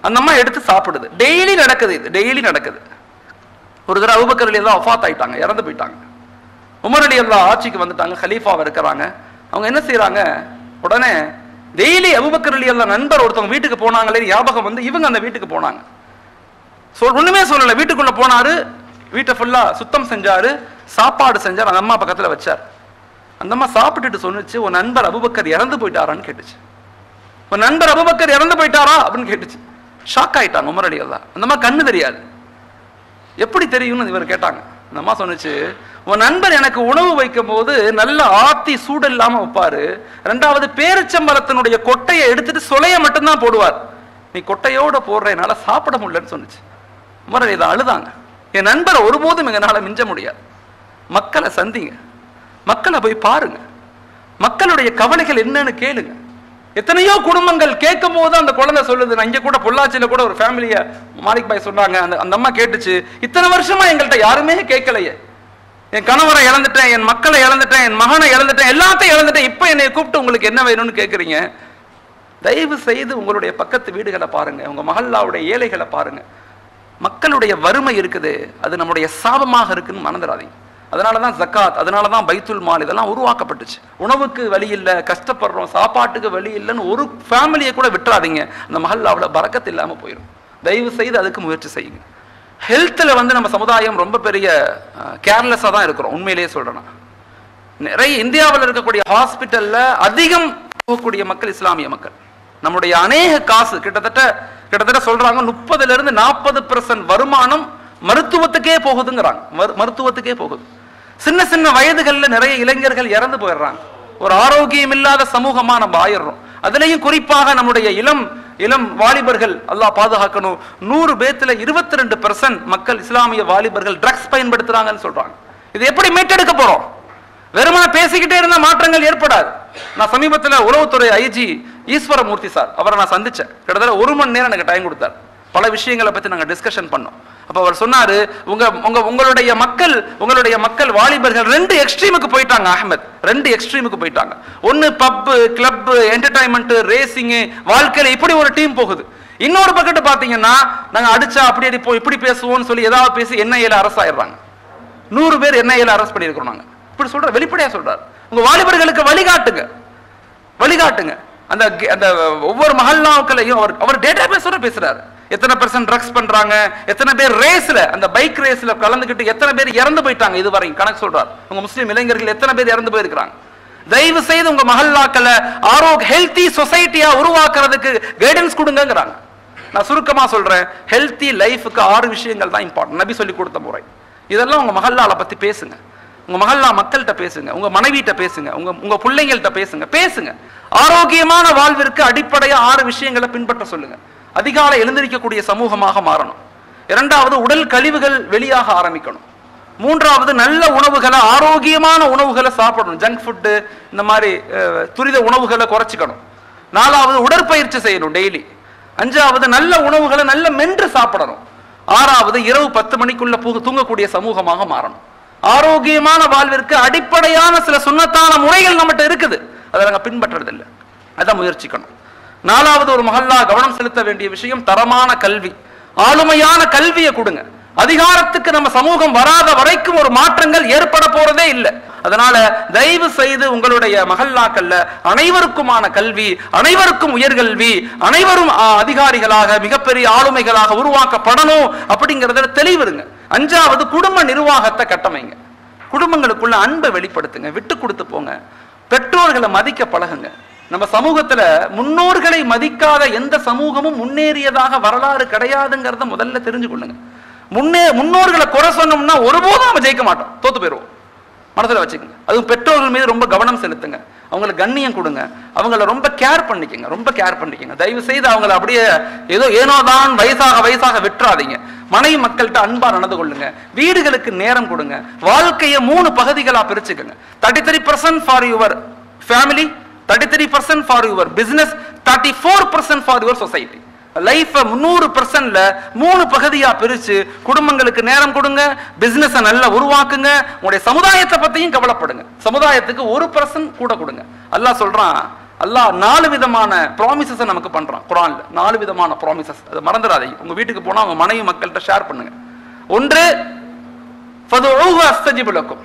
அந்த அம்மா எடுத்து சாப்பிடுது. டெய்லி நடக்குது, இது டெய்லி நடக்குது. ஒரு தடவை அபூபக்கர் ரலியல்லாஹு வஃபாத் ஆயிட்டாங்க, இறந்து போயிட்டாங்க. உமர் ரலியல்லாஹு ஆட்சிக்கு வந்துட்டாங்க, கலீஃபாவா இருக்கிறாங்க. அவங்க என்ன செய்யறாங்க, உடனே டெய்லி அபூபக்கர் ரலியல்லாஹு நண்பர் ஒருத்தவங்க வீட்டுக்கு போனாங்களே ஞாபகம் வந்து இவங்க அந்த வீட்டுக்கு போனாங்க. ஒண்ணுமே சொல்லல, வீட்டுக்குள்ள போனாரு, வீட்டை ஃபுல்லா சுத்தம் செஞ்சாரு, சாப்பாடு செஞ்சார், அந்த அம்மா பக்கத்துல வச்சார். அந்த அம்மா சாப்பிட்டுட்டு சொன்னுச்சு, உன் நண்பர் அபூபக்கர் இறந்து போயிட்டாரான்னு கேட்டுச்சு. உன் நண்பர் அபூபக்கர் இறந்து போயிட்டாரா அப்படின்னு கேட்டுச்சு. ஷாக் ஆயிட்டாங்க உமர் ரலியல்லாஹு. அந்த அம்மா கண்ணு தெரியாது, எப்படி தெரியும்னு இவர் கேட்டாங்க. அந்த அம்மா சொன்னுச்சு, உன் நண்பர் எனக்கு உணவு வைக்கும் போது நல்ல ஆத்தி சூடு இல்லாம வைப்பாரு. ரெண்டாவது பேரிச்சம்பழத்தினுடைய கொட்டையை எடுத்துட்டு சொலைய மட்டும்தான் போடுவார். நீ கொட்டையோட போடுறதுனால சாப்பிட முடியலன்னு சொன்னிச்சு. உமர் இதை அழுதாங்க. என் நண்பரை ஒருபோதும் எங்களால மிஞ்ச முடியாது. மக்களை சந்திங்க, மக்களை போய் பாருங்க, மக்களுடைய கவலைகள் என்னன்னு கேளுங்க. எத்தனையோ குடும்பங்கள் கேட்கும் போது அந்த குழந்தை சொல்லுது. நான் இங்க கூட பொள்ளாச்சியில கூட ஒரு ஃபேமிலிய மாலிக் பாய் சொன்னாங்க. அந்த அம்மா கேட்டுச்சு, இத்தனை வருஷமா எங்கள்கிட்ட யாருமே கேட்கலையே, என் கணவரை இழந்துட்டேன், என் மக்களை இழந்துட்டேன், என் மகனை இழந்துட்டேன், எல்லாத்தையும் இழந்துட்டேன், இப்ப என்னை கூப்பிட்டு உங்களுக்கு என்ன வேணும்னு கேட்குறீங்க. தயவு செய்து உங்களுடைய பக்கத்து வீடுகளை பாருங்க, உங்க மஹல்லாவுடைய ஏழைகளை பாருங்க. மக்களுடைய வறுமை இருக்குது, அது நம்முடைய சாபமாக இருக்குன்னு மறந்துடாதீங்க. அதனாலதான் ஜக்காத், அதனாலதான் பைத்துல் மால் இதெல்லாம் உருவாக்கப்பட்டுச்சு. உணவுக்கு வழி இல்லை, கஷ்டப்படுறோம், சாப்பாட்டுக்கு வழி இல்லைன்னு ஒரு ஃபேமிலியை கூட விட்டுறாதீங்க. அந்த மஹல்லாவுல பரக்கத்து இல்லாம போயிடும். தயவு செய்து அதுக்கு முயற்சி செய்யுங்க. ஹெல்த்தில் நம்ம சமுதாயம் ரொம்ப பெரிய கேர்லெஸ்ஸாக தான் இருக்கிறோம். உண்மையிலேயே சொல்றேன், நிறைய இந்தியாவில் இருக்கக்கூடிய ஹாஸ்பிட்டல்ல அதிகம் போகக்கூடிய மக்கள் இஸ்லாமிய மக்கள். நம்முடைய அநேக காசு கிட்டத்தட்ட சொல்றாங்க 30% வருமானம் மருத்துவத்துக்கே போகுதுங்கிறாங்க. மருத்துவத்துக்கே போகுது. சின்ன சின்ன வயதுகள்ல நிறைய இளைஞர்கள் இறந்து போயிடுறாங்க. ஒரு ஆரோக்கியம் இல்லாத சமூகமா நம்ம ஆயிடுறோம். அதுலயும் குறிப்பாக நம்முடைய இளம் வாலிபர்கள், அல்லாஹ் பாதுகாக்கணும், 100 பேத்துல 22% மக்கள் இஸ்லாமிய வாலிபர்கள் ட்ரக்ஸ் பயன்படுத்துறாங்கன்னு சொல்றாங்க. இது எப்படி மீட்டெடுக்க போறோம்? வெறுமன பேசிக்கிட்டே இருந்தா மாற்றங்கள் ஏற்படாது. நான் சமீபத்தில் உளவுத்துறை ஐஜி ஈஸ்வரமூர்த்தி சார், அவரை நான் சந்திச்சேன். கிட்டத்தட்ட 1 மணி நேரம் எனக்கு டைம் கொடுத்தார். பல விஷயங்களை பத்தி நாங்கள் டிஸ்கஷன் பண்ணோம். அப்ப அவர் சொன்னாரு, உங்களுடைய மக்கள் வாலிபர்கள் 2 எக்ஸ்ட்ரீமுக்கு போயிட்டாங்க அஹ்மத். 2 எக்ஸ்ட்ரீமுக்கு போயிட்டாங்க. ஒன்னு பப்பு, கிளப், என்டர்டைன்மெண்ட், ரேசிங், வாழ்க்கையில இப்படி ஒரு டீம் போகுது. இன்னொரு பக்கத்து பாத்தீங்கன்னா, நாங்க அடிச்சா அப்படி அடிப்போம், இப்படி பேசுவோம்னு சொல்லி ஏதாவது பேசி என்ஐஏல அரசு ஆயிடுறாங்க. 100 பேர் என்ஐஏல அரசு பண்ணியிருக்கிறோம் நாங்க. இப்படி சொல்ற, வெளிப்படையா சொல்றாரு. உங்க வாலிபர்களுக்கு வழிகாட்டுங்க. அந்த ஒவ்வொரு மஹல்லாக்களையும் அவர் டேட்டா பேஸோட பேசுறாரு. எத்தனை % ட்ரக்ஸ் பண்றாங்க, எத்தனை பேர் ரேஸ்ல, அந்த பைக் ரேஸ்ல கலந்துக்கிட்டு எத்தனை பேர் இறந்து போயிட்டாங்க இதுவரை கணக்கு சொல்றாரு. உங்க முஸ்லீம் இளைஞர்கள் எத்தனை பேர் இறந்து போயிருக்கிறாங்க. தயவு செய்து உங்க மஹல்லாக்களை ஹெல்தி சொசைட்டியா உருவாக்குறதுக்கு கைடன்ஸ் கொடுங்கிறாங்க. நான் சுருக்கமா சொல்றேன், ஹெல்தி லைஃபுக்கு 6 விஷயங்கள் தான் இம்பார்ட்டன்ட். நபி சொல்லி கொடுத்த முறை. இதெல்லாம் உங்க மஹல்லால பத்தி பேசுங்க. உங்க மஹல்லா மக்கள்கிட்ட பேசுங்க, உங்க மனைவிட்ட பேசுங்க, உங்க பிள்ளைங்கள்ட்ட பேசுங்க. ஆரோக்கியமான வாழ்விற்கு அடிப்படையா 6 விஷயங்களை பின்பற்ற சொல்லுங்க. அதிகாலை எழுந்திருக்கக்கூடிய சமூகமாக மாறணும். 2வது உடல் கழிவுகள் வெளியாக ஆரம்பிக்கணும். 3வது நல்ல உணவுகளை, ஆரோக்கியமான உணவுகளை சாப்பிடணும். ஜங்க் ஃபுட்டு, இந்த மாதிரி துரித உணவுகளை குறைச்சிக்கணும். 4வது உடற்பயிற்சி செய்யணும் டெய்லி. 5வது நல்ல உணவுகளை நல்ல மென்று சாப்பிடணும். 6வது இரவு 10 மணிக்குள்ள தூங்கக்கூடிய சமூகமாக மாறணும். ஆரோக்கியமான வாழ்விற்கு அடிப்படையான சில சுன்னத்தான முறைகள் நம்மகிட்ட இருக்குது, அதை நாங்க பின்பற்றுறது இல்லை. அதை முயற்சிக்கணும். 4வது ஒரு மஹல்லா கவனம் செலுத்த வேண்டிய விஷயம் தரமான கல்வி, ஆளுமையான கல்வியை கொடுங்க. அதிகாரத்துக்கு நம்ம சமூகம் வராத வரைக்கும் ஒரு மாற்றங்கள் ஏற்பட போறதே இல்லை. அதனால தயவு செய்து உங்களுடைய மஹல்லாக்கள்ல அனைவருக்குமான கல்வி, அனைவருக்கும் உயர்கல்வி, அனைவரும் அதிகாரிகளாக மிகப்பெரிய ஆளுமைகளாக உருவாக்கப்படணும் அப்படிங்கறத தெளிவுருங்க. 5வது குடும்ப நிர்வாகத்தை கட்டமைங்க. குடும்பங்களுக்குள்ள அன்பை வெளிப்படுத்துங்க, விட்டு கொடுத்து போங்க. பெற்றோர்களை மதிக்க பழகுங்க. நம்ம சமூகத்துல முன்னோர்களை மதிக்காத எந்த சமூகமும் முன்னேறியதாக வரலாறு கிடையாதுங்கிறத முதல்ல தெரிஞ்சு கொள்ளுங்க. முன்னோர்களை குறை சொன்னோம்னா ஒருபோதும் நம்ம ஜெயிக்க மாட்டோம், தோத்து போயிருவோம். மனசுல வச்சுக்கோங்க. அதுவும் பெற்றோர்கள் மீது ரொம்ப கவனம் செலுத்துங்க. அவங்களுக்கு கண்ணியம் கொடுங்க. அவங்கள ரொம்ப கேர் பண்ணிக்கங்க. தயவு செய்து அவங்கள அப்படியே ஏனோதான் வயசாக விட்டுறாதீங்க. மனைவி மக்கள்கிட்ட அன்பா நடந்து கொள்ளுங்க. வீடுகளுக்கு நேரம் கொடுங்க. வாழ்க்கையை 3 பகுதிகளா பிரிச்சுக்கங்க. 33% for your family, 33% for your business, 34% for your society. Life 100%ல 3 பகுதியா பிரிச்சு குடும்பங்களுக்கு நேரம் கொடுங்க, பிசினஸை நல்லா உருவாக்குங்க, உங்களுடைய சமுதாயத்தை பத்தியும் கவலைப்படுங்க. சமுதாயத்துக்கு 1% கூட கொடுங்க. அல்லாஹ் சொல்றான், அல்லாஹ் 4 விதமான ப்ராமிசஸ் நமக்கு பண்றான் குர்ஆன்ல. 4 விதமான ப்ராமிசஸ், அதை மறந்துடாதீங்க. உங்க வீட்டுக்கு போனா உங்க மனைவி மக்கள்கிட்ட ஷேர் பண்ணுங்க. 1, ஃபதுஊஹு அஸ்தஜிபு லக்கும்,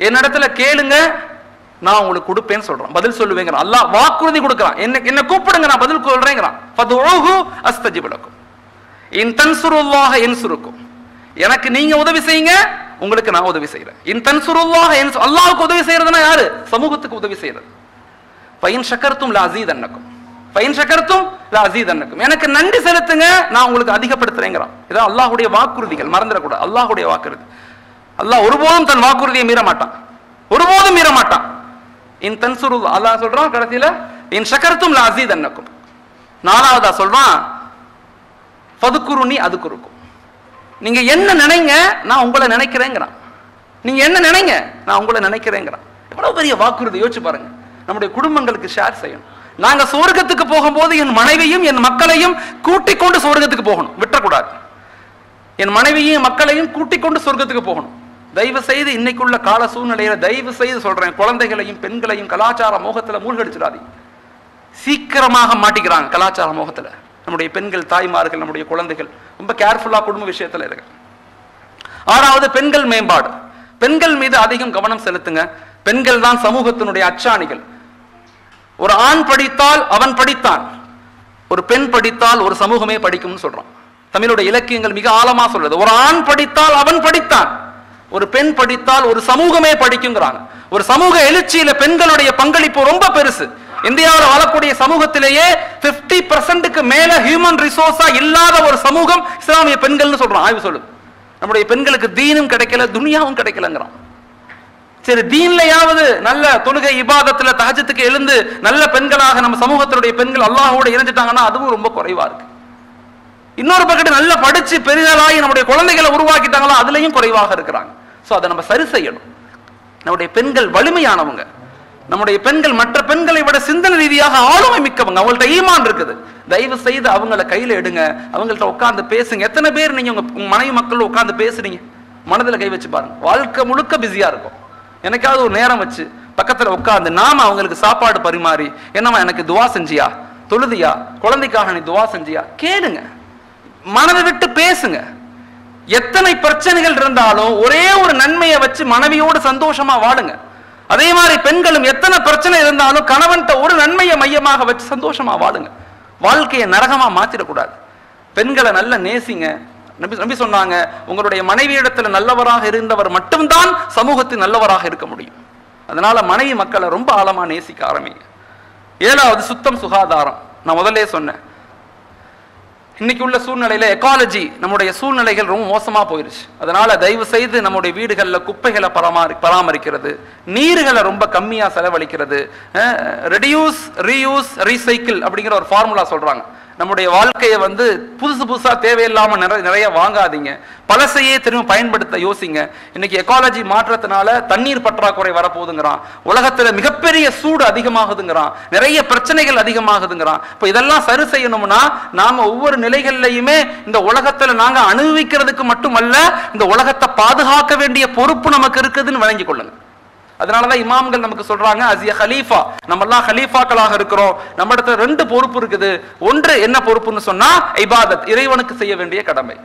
என்னிடத்துல கேளுங்க, நான் உங்களுக்கு கொடுப்பேன்னு சொல்றேன், பதில் சொல்லுவேங்கிறான். அல்லாஹ் வாக்குறுதி கொடுக்கறான். என்ன கூப்பிடுங்க, நான் பதில் சொல்றேங்கிறான். ஃபதுஊஹு அஸ்தஜிபு லக்கும் இன் தன்சுருல்லாஹ யன்சுருக்கும், எனக்கு நீங்க உதவி செய்யுங்க, உங்களுக்கு நான் உதவி செய்யறேன். இன் தன்சுருல்லாஹ அல்லாஹ்வுக்கு உதவி செய்யறதுனா யாரு? சமூகத்துக்கு உதவி செய்யறது. ஃபைன் ஷக்கர்தும் லஅஸீதன்னக்கும், ஃபைன் ஷக்கர்தும் லஅஸீதன்னக்கும், எனக்கு நன்றி செலுத்துங்க, நான் உங்களுக்கு அதிகப்படுத்துறேங்கிறான். இதான் அல்லாஹ்வுடைய வாக்குறுதிகள், மறந்துடக்கூடாது. அல்லாஹ்வுடைய வாக்குறுதி. அல்லாஹ் ஒருபோதும் தன் வாக்குறுதியை மீற மாட்டான், ஒருபோதும் மீற மாட்டான். இன் தன்சுரு அல்லாஹ் சொல்றான் கடைசியில, இன் ஷக்கர்தும் லஅஸீதன்னக்கும். நாலாவதா சொல்றான் ஃபதுக்குருனி அதுக்குருக்கும். நீங்க என்ன நினைங்க நான் உங்களை நினைக்கிறேங்கிறான். நீங்க என்ன நினைங்க நான் உங்களை நினைக்கிறேங்கிறான். எவ்வளவு பெரிய வாக்குறுதி யோசிச்சு பாருங்க. நம்முடைய குடும்பங்களுக்கு ஷேர் செய்யணும். நாங்க சொர்க்கத்துக்கு போகும்போது என் மனைவியும் என் மக்களையும் கூட்டிக் கொண்டு சொர்க்கத்துக்கு போகணும், விட்டுறக்கூடாது. என் மனைவியும் மக்களையும் கூட்டிக் கொண்டு சொர்க்கத்துக்கு போகணும். தயவு செய்து இன்னைக்குள்ள கால சூழ்நிலையில தயவு செய்து சொல்றேன், குழந்தைகளையும் பெண்களையும் கலாச்சார மோகத்துல மூழ்கடிச்சிடாதீங்க. சீக்கிரமாக மாட்டிக்கிறாங்க கலாச்சார மோகத்துல. நம்முடைய பெண்கள், தாய்மார்கள், நம்முடைய குழந்தைகள் ரொம்ப கேர்ஃபுல்லா குடும்ப விஷயத்துல இருக்கு. ஆறாவது, பெண்கள் மேம்பாடு. பெண்கள் மீது அதிகம் கவனம் செலுத்துங்க. பெண்கள் தான் சமூகத்தினுடைய அச்சாணிகள். ஒரு ஆண் படித்தால் அவன் படித்தான், ஒரு பெண் படித்தால் ஒரு சமூகமே படிக்கும்னு சொல்றான். தமிழுடைய இலக்கியங்கள் மிக ஆழமா சொல்றது. ஒரு ஆண் படித்தால் அவன் படித்தான், ஒரு பெண் படித்தால் ஒரு சமூகமே படிக்குங்கிறாங்க. ஒரு சமூக எழுச்சியில பெண்களுடைய பங்களிப்பு ரொம்ப பெருசு. இந்தியாவில் வாழக்கூடிய சமூகத்திலேயே 50% மேல ஹியூமன் ரிசோர்ஸா இல்லாத ஒரு சமூகம் இஸ்லாமிய பெண்கள்னு சொல்றான் ஆய்வு சொல்லுது. நம்முடைய பெண்களுக்கு தீனும் கிடைக்கல, துனியாவும் கிடைக்கலங்கிறான். சரி, தீன்லையாவது நல்ல தொழுகை இபாதத்துல தஹஜ்ஜுக்கு எழுந்து நல்ல பெண்களாக நம்ம சமூகத்தினுடைய பெண்கள் அல்லாஹ்வோட இணைஞ்சிட்டாங்கன்னா அதுவும் ரொம்ப குறைவா இருக்கு. இன்னொரு பக்கத்து நல்லா படிச்சு பெரிதலாகி நம்முடைய குழந்தைகளை உருவாக்கிட்டாங்களா அதுலயும் குறைவாக இருக்கிறாங்க. சோ அதை நம்ம சரி செய்யணும். நம்முடைய பெண்கள் வலிமையானவங்க. நம்முடைய பெண்கள் மற்ற பெண்களை விட சிந்தனை ரீதியாக ஆளுமை மிக்கவங்க. அவங்கள்ட்ட ஈமான் இருக்குது. தயவு செய்து அவங்கள கையில எடுங்க, அவங்கள்ட்ட உட்கார்ந்து பேசுங்க. எத்தனை பேர் நீங்க உங்க மனைவி மக்கள் உட்கார்ந்து பேசுறீங்க? மனதில் கை வச்சு பாருங்க. வாழ்க்கை முழுக்க பிஸியா இருக்கும். எனக்காவது ஒரு நேரம் வச்சு பக்கத்துல உட்கார்ந்து நாம அவங்களுக்கு சாப்பாடு பரிமாறி, என்னமா எனக்கு துவா செஞ்சியா, தொழுதியா, குழந்தைக்காக நீ துவா செஞ்சியா, கேளுங்க, மனதை விட்டு பேசுங்க. எத்தனை பிரச்சனைகள் இருந்தாலும் ஒரே ஒரு நன்மையை வச்சு மனைவியோடு சந்தோஷமா வாழுங்க. அதே மாதிரி பெண்களும் எத்தனை பிரச்சனை இருந்தாலும் கணவன்கிட்ட ஒரு நன்மையை மையமாக வச்சு சந்தோஷமா வாழுங்க. வாழ்க்கையை நரகமா மாத்திடக்கூடாது. பெண்களை நல்ல நேசிங்க. நபி சொன்னாங்க, உங்களுடைய மனைவியிடத்துல நல்லவராக இருந்தவர் மட்டும்தான் சமூகத்தில் நல்லவராக இருக்க முடியும். அதனால மனைவி மக்களை ரொம்ப ஆழமா நேசிக்க ஆரம்பிங்க. ஏழாவது, சுத்தம் சுகாதாரம். நான் முதல்ல சொன்னேன், இன்னைக்கு உள்ள சூழ்நிலையில எக்காலஜி, நம்முடைய சூழ்நிலைகள் ரொம்ப மோசமா போயிருச்சு. அதனால தயவு செய்து நம்முடைய வீடுகள்ல குப்பைகளை பராமரிக்கிறது, நீர்களை ரொம்ப கம்மியா செலவழிக்கிறது, ரெடியூஸ் ரீயூஸ் ரீசைக்கிள் அப்படிங்கிற ஒரு ஃபார்முலா சொல்றாங்க. நம்முடைய வாழ்க்கையை புதுசா தேவையில்லாம நிறைய வாங்காதீங்க, பழசையே திரும்ப பயன்படுத்த யோசிங்க. இன்னைக்கு எக்காலஜி மாற்றத்தினால தண்ணீர் பற்றாக்குறை வரப்போகுதுங்கிறான், உலகத்துல மிகப்பெரிய சூடு அதிகமாகுதுங்கிறான், நிறைய பிரச்சனைகள் அதிகமாகுதுங்கிறான். இப்ப இதெல்லாம் சரி செய்யணும்னா நாம ஒவ்வொரு நிலைகள்லையுமே இந்த உலகத்துல நாங்க அனுபவிக்கிறதுக்கு மட்டுமல்ல, இந்த உலகத்தை பாதுகாக்க வேண்டிய பொறுப்பு நமக்கு இருக்குதுன்னு விளங்கிக் கொள்ளுங்க. அதனாலதான் இமாம்கள் நமக்கு சொல்றாங்க, அசிய ஹலீஃபா, நம்ம எல்லாம் ஹலீஃபாக்களாக இருக்கிறோம், நம்ம இடத்துல 2 பொறுப்பு இருக்குது. ஒன்று என்ன பொறுப்புன்னு சொன்னா இபாதத், இறைவனுக்கு செய்ய வேண்டிய கடமை.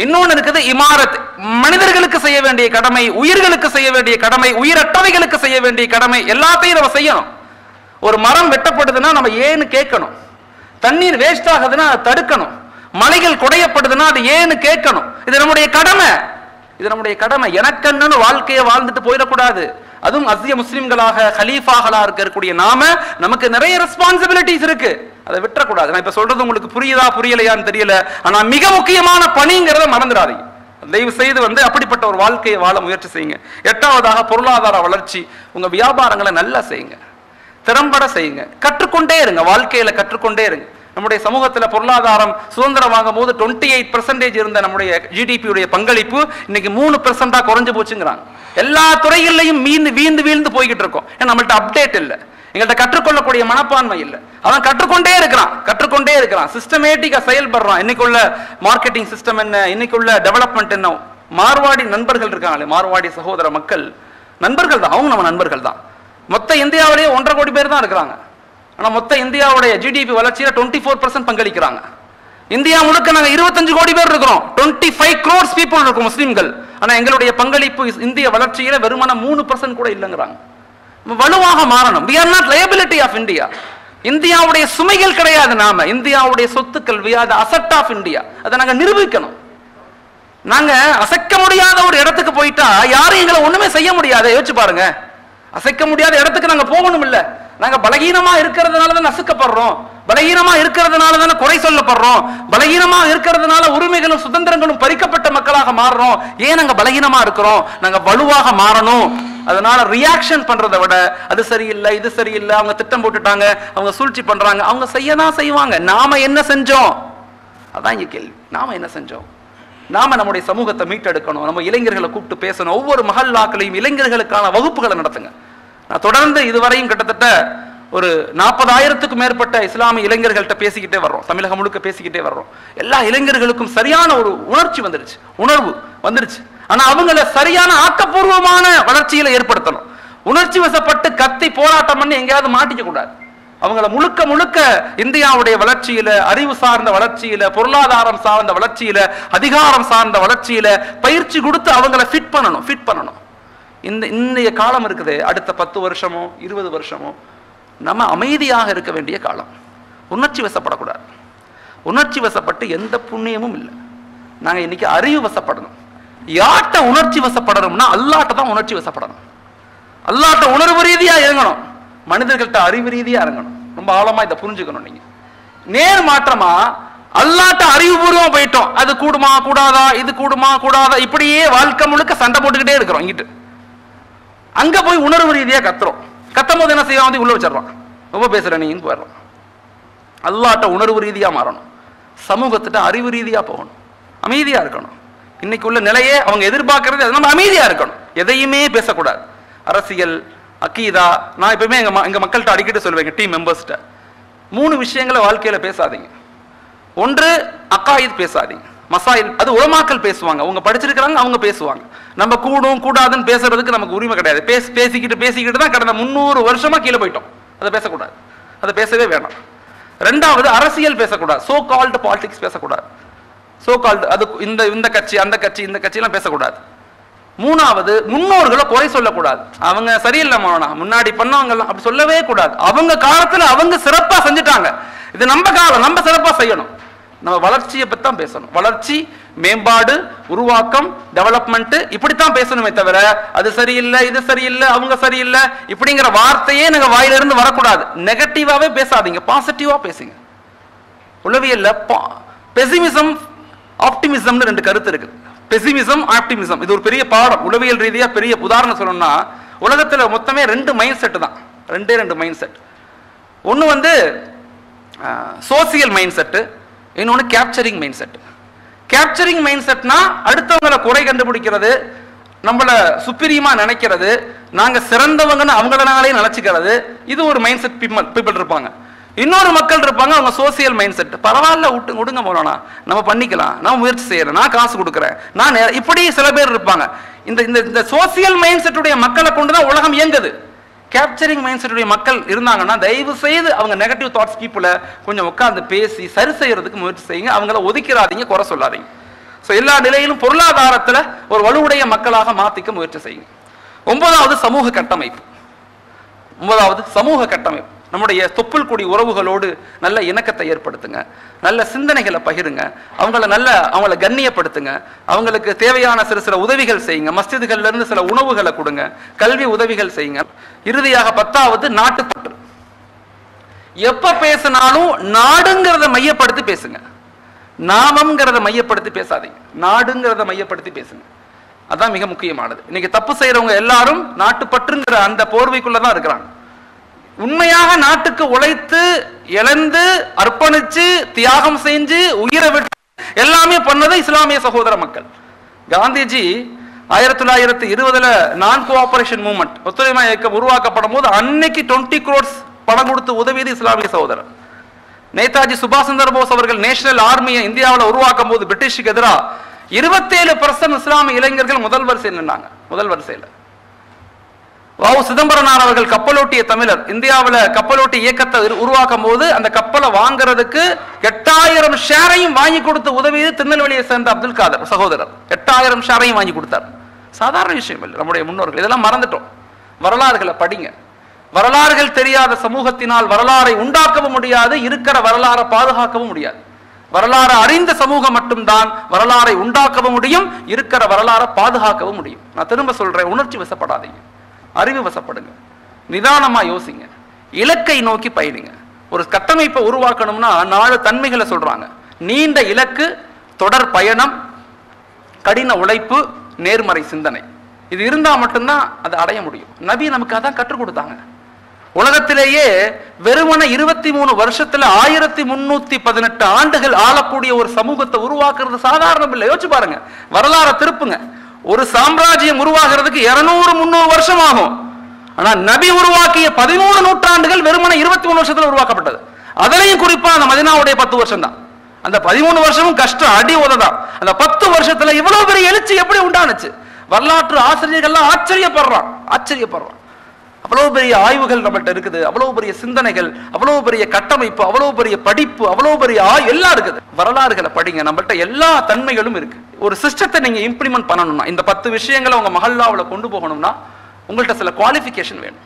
இன்னொன்னு இருக்குது இமாரத், மனிதர்களுக்கு செய்ய வேண்டிய கடமை, உயிர்களுக்கு செய்ய வேண்டிய கடமை, உயிரற்றவைகளுக்கு செய்ய வேண்டிய கடமை. எல்லாத்தையும் நம்ம செய்யணும். ஒரு மரம் வெட்டப்படுதுன்னா நம்ம ஏன்னு கேட்கணும், தண்ணீர் வேஸ்ட் ஆகுதுன்னா அதை தடுக்கணும், மலைகள் குடையப்படுதுன்னா அது ஏன்னு கேட்கணும். இது நம்முடைய கடமை, இது நம்முடைய கடமை. எனக்கன்னு வாழ்க்கையை வாழ்ந்துட்டு போயிடக்கூடாது. அதுவும் அசிய முஸ்லிம்களாக ஹலீஃபாகளா இருக்கக்கூடிய நாம, நமக்கு நிறைய ரெஸ்பான்சிபிலிட்டிஸ் இருக்கு, அதை விட்டுறக்கூடாது. நான் இப்ப சொல்றது உங்களுக்கு புரியுதா புரியலையான்னு தெரியல, ஆனா மிக முக்கியமான பணிங்கிறத மறந்துடாதீங்க. தயவு செய்து அப்படிப்பட்ட ஒரு வாழ்க்கையை வாழ முயற்சி செய்யுங்க. எட்டாவதாக பொருளாதார வளர்ச்சி. உங்க வியாபாரங்களை நல்லா செய்யுங்க, திறம்பட செய்யுங்க, கற்றுக்கொண்டே இருங்க, வாழ்க்கையில கற்றுக்கொண்டே இருங்க. நம்முடைய சமூகத்துல பொருளாதாரம் சுதந்திரம் வாங்கும் போது 28% இருந்த நம்முடைய ஜிடிபியுடைய பங்களிப்பு இன்னைக்கு 3% குறைஞ்சு போச்சுங்கிறாங்க. எல்லா துறைகளிலையும் வீழ்ந்து போய்கிட்டு இருக்கோம். நம்மள்ட்ட அப்டேட் இல்லை, எங்கள்கிட்ட கற்றுக்கொள்ளக்கூடிய மனப்பான்மை இல்லை. அவன் கற்றுக்கொண்டே இருக்கிறான், சிஸ்டமேட்டிக்கா செயல்படுறான். இன்னைக்குள்ள மார்க்கெட்டிங் சிஸ்டம் என்ன, இன்னைக்குள்ள டெவலப்மெண்ட் என்ன. மார்வாடி நண்பர்கள் இருக்காங்களே, மார்வாடி சகோதர மக்கள் நண்பர்கள் தான், அவங்க நம்ம நண்பர்கள் தான். மொத்த இந்தியாவிலேயே 1.5 கோடி பேர் தான் இருக்கிறாங்க. ஆனா மொத்த இந்தியாவுடைய ஜிடிபி வளர்ச்சியில 24% பங்களிக்கிறாங்க. இந்தியா முழுக்க நாங்க 25 கோடி பேர் இருக்கிறோம், 25 crores people இருக்கும் முஸ்லிம்கள். ஆனா எங்களுடைய பங்களிப்பு இந்திய வளர்ச்சியில வெறுமன 3% கூட இல்லைங்கிறாங்க. வலுவாக மாறணும். we are not liability of India. இந்தியாவுடைய சுமைகள் கிடையாது, நாம இந்தியாவுடைய சொத்துக்கள், we are the asset of India. அதை நாங்க நிரூபிக்கணும். நாங்க அசைக்க முடியாத ஒரு இடத்துக்கு போயிட்டா யாரும் எங்களை ஒண்ணுமே செய்ய முடியாது. யோசிச்சு பாருங்க, அசைக்க முடியாத இடத்துக்கு நாங்க போகணும் இல்ல, நாங்க பலகீனமா இருக்கிறதுனால தான் நசுக்கப்படுறோம், பலகீனமா இருக்கிறதுனால தானே குறை சொல்லப்படுறோம், பலகீனமா இருக்கிறதுனால உரிமைகளும் சுதந்திரங்களும் பறிக்கப்பட்ட மக்களாக மாறுறோம். ஏன் நாங்க பலகீனமா இருக்கிறோம்? நாங்க வலுவாக மாறணும். அதனால ரியாக்ஷன் பண்றதை விட அது சரியில்லை, இது சரியில்லை, அவங்க திட்டம் போட்டுட்டாங்க, அவங்க சூழ்ச்சி பண்றாங்க, அவங்க செய்யதான் செய்வாங்க. நாம என்ன செஞ்சோம்? அதான் இங்க கேள்வி. நாம என்ன செஞ்சோம்? நாம நம்முடைய சமூகத்தை மீட்டெடுக்கணும். நம்ம இளைஞர்களை கூப்பிட்டு பேசணும். ஒவ்வொரு மஹல்லாக்களையும் இளைஞர்களுக்கான வகுப்புகளை நடத்துங்க. நான் தொடர்ந்து இதுவரையும் கிட்டத்தட்ட ஒரு 40,000க்கும் மேற்பட்ட இஸ்லாமிய இளைஞர்கள்ட்ட பேசிக்கிட்டே வர்றோம். தமிழகம் முழுக்க பேசிக்கிட்டே வர்றோம். எல்லா இளைஞர்களுக்கும் சரியான ஒரு உணர்ச்சி வந்துருச்சு, உணர்வு வந்துருச்சு. ஆனா அவங்கள சரியான ஆக்கப்பூர்வமான வளர்ச்சியில ஏற்படுத்தணும். உணர்ச்சி வசப்பட்டு கத்தி போராட்டம் பண்ணி எங்கேயாவது மாட்டிக்க கூடாது. அவங்கள முழுக்க முழுக்க இந்தியாவுடைய வளர்ச்சியில, அறிவு சார்ந்த வளர்ச்சியில, பொருளாதாரம் சார்ந்த வளர்ச்சியில, அதிகாரம் சார்ந்த வளர்ச்சியில பயிற்சி கொடுத்து அவங்கள ஃபிட் பண்ணணும். இன்றைய காலம் இருக்குது, அடுத்த 10 வருஷமோ 20 வருஷமோ நம்ம அமைதியாக இருக்க வேண்டிய காலம். உணர்ச்சி வசப்படக்கூடாது. உணர்ச்சி வசப்பட்டு எந்த புண்ணியமும் இல்லை. நாங்க இன்னைக்கு அறிவு வசப்படணும். யார்கிட்ட உணர்ச்சி வசப்படணும்னா அல்லாட்ட தான் உணர்ச்சி வசப்படணும். அல்லாட்ட உணர்வு ரீதியா இறங்கணும், மனிதர்கள்ட்ட அறிவு ரீதியா இறங்கணும். ரொம்ப ஆழமா இதை புரிஞ்சுக்கணும். நீங்க நேர் மாற்றமா அல்லாட்ட அறிவுபூர்வமா போயிட்டோம், அது கூடுமா கூடாதா, இது கூடுமா கூடாதா, இப்படியே வாழ்க்கை முழுக்க சண்டை போட்டுக்கிட்டே இருக்கிறோம். இங்கிட்டு அங்க போய் உணர்வு ரீதியா கத்துறோம். கத்தும் போது என்ன செய்ய உள்ள வச்சிடறோம், ரொம்ப பேசுற நீங்க போயிடுறோம். அல்லாட்ட உணர்வு ரீதியா மாறணும். சமூகத்திட்ட அறிவு ரீதியா போகணும், அமைதியா இருக்கணும். இன்னைக்கு உள்ள நிலையே அவங்க எதிர்பார்க்கறது நம்ம அமைதியா இருக்கணும், எதையுமே பேசக்கூடாது. அரசியல், அக்கீதா, நான் எப்பவுமே எங்க மக்கள்கிட்ட அடிக்கடி சொல்லுவேன், டீம் மெம்பர்ஸ்கிட்ட 3 விஷயங்களை வாழ்க்கையில பேசாதீங்க. ஒன்று அக்காயித் பேசாதீங்க, மசாயில் அது உலமாக்கள் பேசுவாங்க, அவங்க படிச்சிருக்கிறாங்க, அவங்க பேசுவாங்க. நம்ம கூடும் கூடாதுன்னு பேசுறதுக்கு நமக்கு உரிமை கிடையாது. பேசிக்கிட்டு தான் கடந்த 300 வருஷமா கீழே போயிட்டோம். அதை பேசக்கூடாது, அதை பேசவே வேணாம். ரெண்டாவது அரசியல் பேசக்கூடாது, சோ கால்டு பாலிடிக்ஸ் பேசக்கூடாது. சோ கால்டு அது இந்த கட்சி அந்த கட்சி இந்த கட்சியெல்லாம் பேசக்கூடாது. மூணாவது முன்னோர்களை குறை சொல்லக்கூடாது. அவங்க சரியில்லைமா முன்னாடி பண்ணவங்க அப்படி சொல்லவே கூடாது. அவங்க காலத்துல அவங்க சிறப்பா செஞ்சுட்டாங்க, இது நம்ம காலம், நம்ம சிறப்பா செய்யணும். நம்ம வளர்ச்சியை பத்தி தான் பேசணும். வளர்ச்சி, மேம்பாடு, உருவாக்கம், டெவலப்மெண்ட், இப்படித்தான் பேசணுமே தவிர அது சரியில்லை, இது சரியில்லை, அவங்க சரியில்லை இப்படிங்கிற வார்த்தையே நாங்க வாயிலிருந்து வரக்கூடாது. நெகட்டிவாவே பேசாதீங்க, பாசிட்டிவா பேசுங்க. உளவியல்ல பெசிமிசம், ஆப்டிமிசம்னு 2 கருத்து இருக்குது. பெசிமிசம், ஆப்டிமிசம், இது ஒரு பெரிய பாடம். உளவியல் ரீதியா பெரிய உதாரணம் சொல்லணும்னா, உலகத்துல மொத்தமே 2 மைண்ட் செட் தான், 2 மைண்ட் செட். ஒன்னு சோசியல் மைண்ட் செட், இன்னொன்னு capturing mind set. Capturing mind செட்னா அடுத்தவங்களை குறை கண்டுபிடிக்கிறது, நம்மள சுப்பீரியமா நினைக்கிறது, நாங்க சிறந்தவங்கன்னு அவங்களனாலே நினைச்சுக்கிறது. இது ஒரு மைண்ட் செட் பீப்பிள் இருப்பாங்க. இன்னொரு மக்கள் இருப்பாங்க, அவங்க சோசியல் மைண்ட் செட். பரவாயில்ல விடுங்க போனா நம்ம பண்ணிக்கலாம், நான் முயற்சி செய்யறேன், நான் காசு கொடுக்குறேன், நான் இப்படி சில பேர் இருப்பாங்க. இந்த சோசியல் மைண்ட் செட்டுடைய மக்களை கொண்டுதான் உலகம் இயங்குது. கேப்சரிங் மைண்ட் செட்டுடைய மக்கள் இருந்தாங்கன்னா தயவு செய்து அவங்க நெகட்டிவ் தாட்ஸ் பீப்புளை கொஞ்சம் உட்கார்ந்து பேசி சரி செய்யறதுக்கு முயற்சி செய்யுங்க. அவங்கள ஒதுக்கிறாதீங்க, குறை சொல்லாதீங்க. ஸோ எல்லா நிலையிலும் பொருளாதாரத்துல ஒரு வலுவுடைய மக்களாக மாத்திக்க முயற்சி செய்யுங்க. 9வது சமூக கட்டமைப்பு. 9வது சமூக கட்டமைப்பு. நம்முடைய தொப்புள் கொடி உறவுகளோடு நல்ல இணக்கத்தை ஏற்படுத்துங்க, நல்ல சிந்தனைகளை பகிருங்க, அவங்கள கண்ணியப்படுத்துங்க, அவங்களுக்கு தேவையான சில உதவிகள் செய்யுங்க. மஸ்ஜிதுகள்ல இருந்து சில உணவுகளை கொடுங்க, கல்வி உதவிகள் செய்யுங்க. இறுதியாக 10வது நாட்டுப்பற்று. எப்ப பேசினாலும் நாடுங்கிறத மையப்படுத்தி பேசுங்க, நாமங்கிறத மையப்படுத்தி பேசாதீங்க, நாடுங்கிறத மையப்படுத்தி பேசுங்க. அதான் மிக முக்கியமானது. இன்னைக்கு தப்பு செய்யறவங்க எல்லாரும் நாட்டுப்பற்றுங்கிற அந்த போர்வைக்குள்ளதான் இருக்கிறாங்க. உண்மையாக நாட்டுக்கு உழைத்து இழந்து அர்ப்பணிச்சு தியாகம் செஞ்சு உயிரை விட்டு எல்லாமே பண்ணது இஸ்லாமிய சகோதர மக்கள். காந்திஜி 1920 நான் கோஆபரேஷன் மூவ்மெண்ட், ஒத்துழைமை இயக்கம் உருவாக்கப்படும் போது அன்னைக்கு 20 crores பணம் கொடுத்து உதவியது இஸ்லாமிய சகோதரர். நேதாஜி சுபாஷ் சந்திர போஸ் அவர்கள் நேஷனல் ஆர்மியை இந்தியாவில் உருவாக்கும் போது பிரிட்டிஷுக்கு எதிராக 27% இஸ்லாமிய இளைஞர்கள் முதல் வரிசையில் நின்றாங்க. முதல் வரிசையில் வாவு சிதம்பரனார் அவர்கள் கப்பலோட்டிய தமிழர் இந்தியாவில் கப்பலோட்டி இயக்கத்தை உருவாக்கும் போது அந்த கப்பலை வாங்குறதுக்கு 8000 ஷேரையும் வாங்கி கொடுத்து உதவியது திருநெல்வேலியை சேர்ந்த அப்துல் காதர் சகோதரர். 8000 ஷேரையும் வாங்கி கொடுத்தார். சாதாரண விஷயம் இல்லை. நம்முடைய முன்னோர்கள் இதெல்லாம் மறந்துட்டோம். வரலாறுகளை படிங்க. வரலாறுகள் தெரியாத சமூகத்தினால் வரலாறை உண்டாக்கவும் முடியாது, இருக்கிற வரலாறை பாதுகாக்கவும் முடியாது. வரலாறு அறிந்த சமூகம் மட்டும்தான் வரலாறை உண்டாக்கவும் முடியும், இருக்கிற வரலாறை பாதுகாக்கவும் முடியும். நான் திரும்ப சொல்றேன், உணர்ச்சி வசப்படாதீங்க, அறிவு வசப்படுங்க, நிதானமா யோசிங்க. இலக்கை நோக்கி பயணிங்க. ஒரு கட்டமைப்பை உருவாக்கணும்னா 4 தன்மைகளை சொல்றாங்க. நீண்ட இலக்கு, தொடர் பயணம், கடின உழைப்பு, நேர்மறை சிந்தனை. இது இருந்தா மட்டும்தான் அதை அடைய முடியும். நபி நமக்கு அதான் கற்றுக் கொடுத்தாங்க. உலகத்திலேயே வெறுமன 23 வருஷத்துல 1318 ஆண்டுகள் ஆளக்கூடிய ஒரு சமூகத்தை உருவாக்குறது சாதாரணம் இல்லை. யோசிச்சு பாருங்க, வரலாறு திருப்புங்க. ஒரு சாம்ராஜ்யம் உருவாகிறதுக்கு 200-300 வருஷம் ஆகும். ஆனா நபி உருவாக்கிய 13 நூற்றாண்டுகள் வெறுமன 23 வருஷத்துல உருவாக்கப்பட்டது. அதுலயும் குறிப்பா அந்த மதீனாவுடைய 10 வருஷம் தான். அந்த 13 வருஷமும் கஷ்டம், அடி உததான். அந்த 10 வருஷத்துல இவ்வளவு பெரிய எழுச்சி எப்படி உண்டானுச்சு? வரலாற்று ஆசிரியர்கள்லாம் ஆச்சரியப்படுறான். அவ்வளவு பெரிய ஆய்வுகள் நம்மகிட்ட இருக்குது, அவ்வளவு பெரிய சிந்தனைகள், அவ்வளவு பெரிய கட்டமைப்பு, அவ்வளவு பெரிய படிப்பு, அவ்வளவு பெரிய எல்லாம் இருக்குது. வரலாறுகளை படிங்க, நம்மகிட்ட எல்லா தன்மைகளும் இருக்கு. ஒரு சிஸ்டத்தை நீங்க இம்ப்ளிமெண்ட் பண்ணணும்னா, இந்த 10 விஷயங்களை உங்க மஹல்லாவுல கொண்டு போகணும்னா உங்கள்கிட்ட சில குவாலிஃபிகேஷன் வேணும்.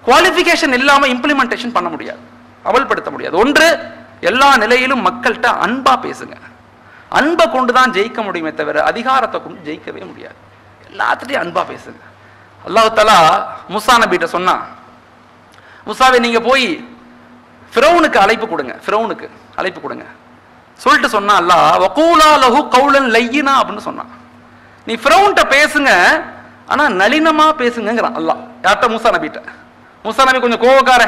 குவாலிஃபிகேஷன் இல்லாம இம்ப்ளிமெண்டேஷன் பண்ண முடியாது, அமல்படுத்த முடியாது. ஒன்று, எல்லா நிலையிலும் மக்கள்கிட்ட அன்பா பேசுங்க. அன்பை கொண்டுதான் ஜெயிக்க முடியுமே தவிர அதிகாரத்தை கொண்டு ஜெயிக்கவே முடியாது. எல்லாத்துட்டையும் அன்பா பேசுங்க. அல்லாஹ் தஆலா மூசா நபிட்ட சொன்னா, மூசாவே நீங்க போய் ஃபிரௌனுக்கு அழைப்பு கொடுங்க. சொல்லிட்டு சொன்னா அல்லாஹ், வகூலா லஹு கௌலன் லையினா அப்படின்னு சொன்னான். நீ ஃபிரௌன்ட்ட பேசுங்க, ஆனா நளினமா பேசுங்கிறான் அல்லாஹ். யார்ட்ட? மூசா நபிட்ட. மூசா நபி கொஞ்சம் கோவக்கார,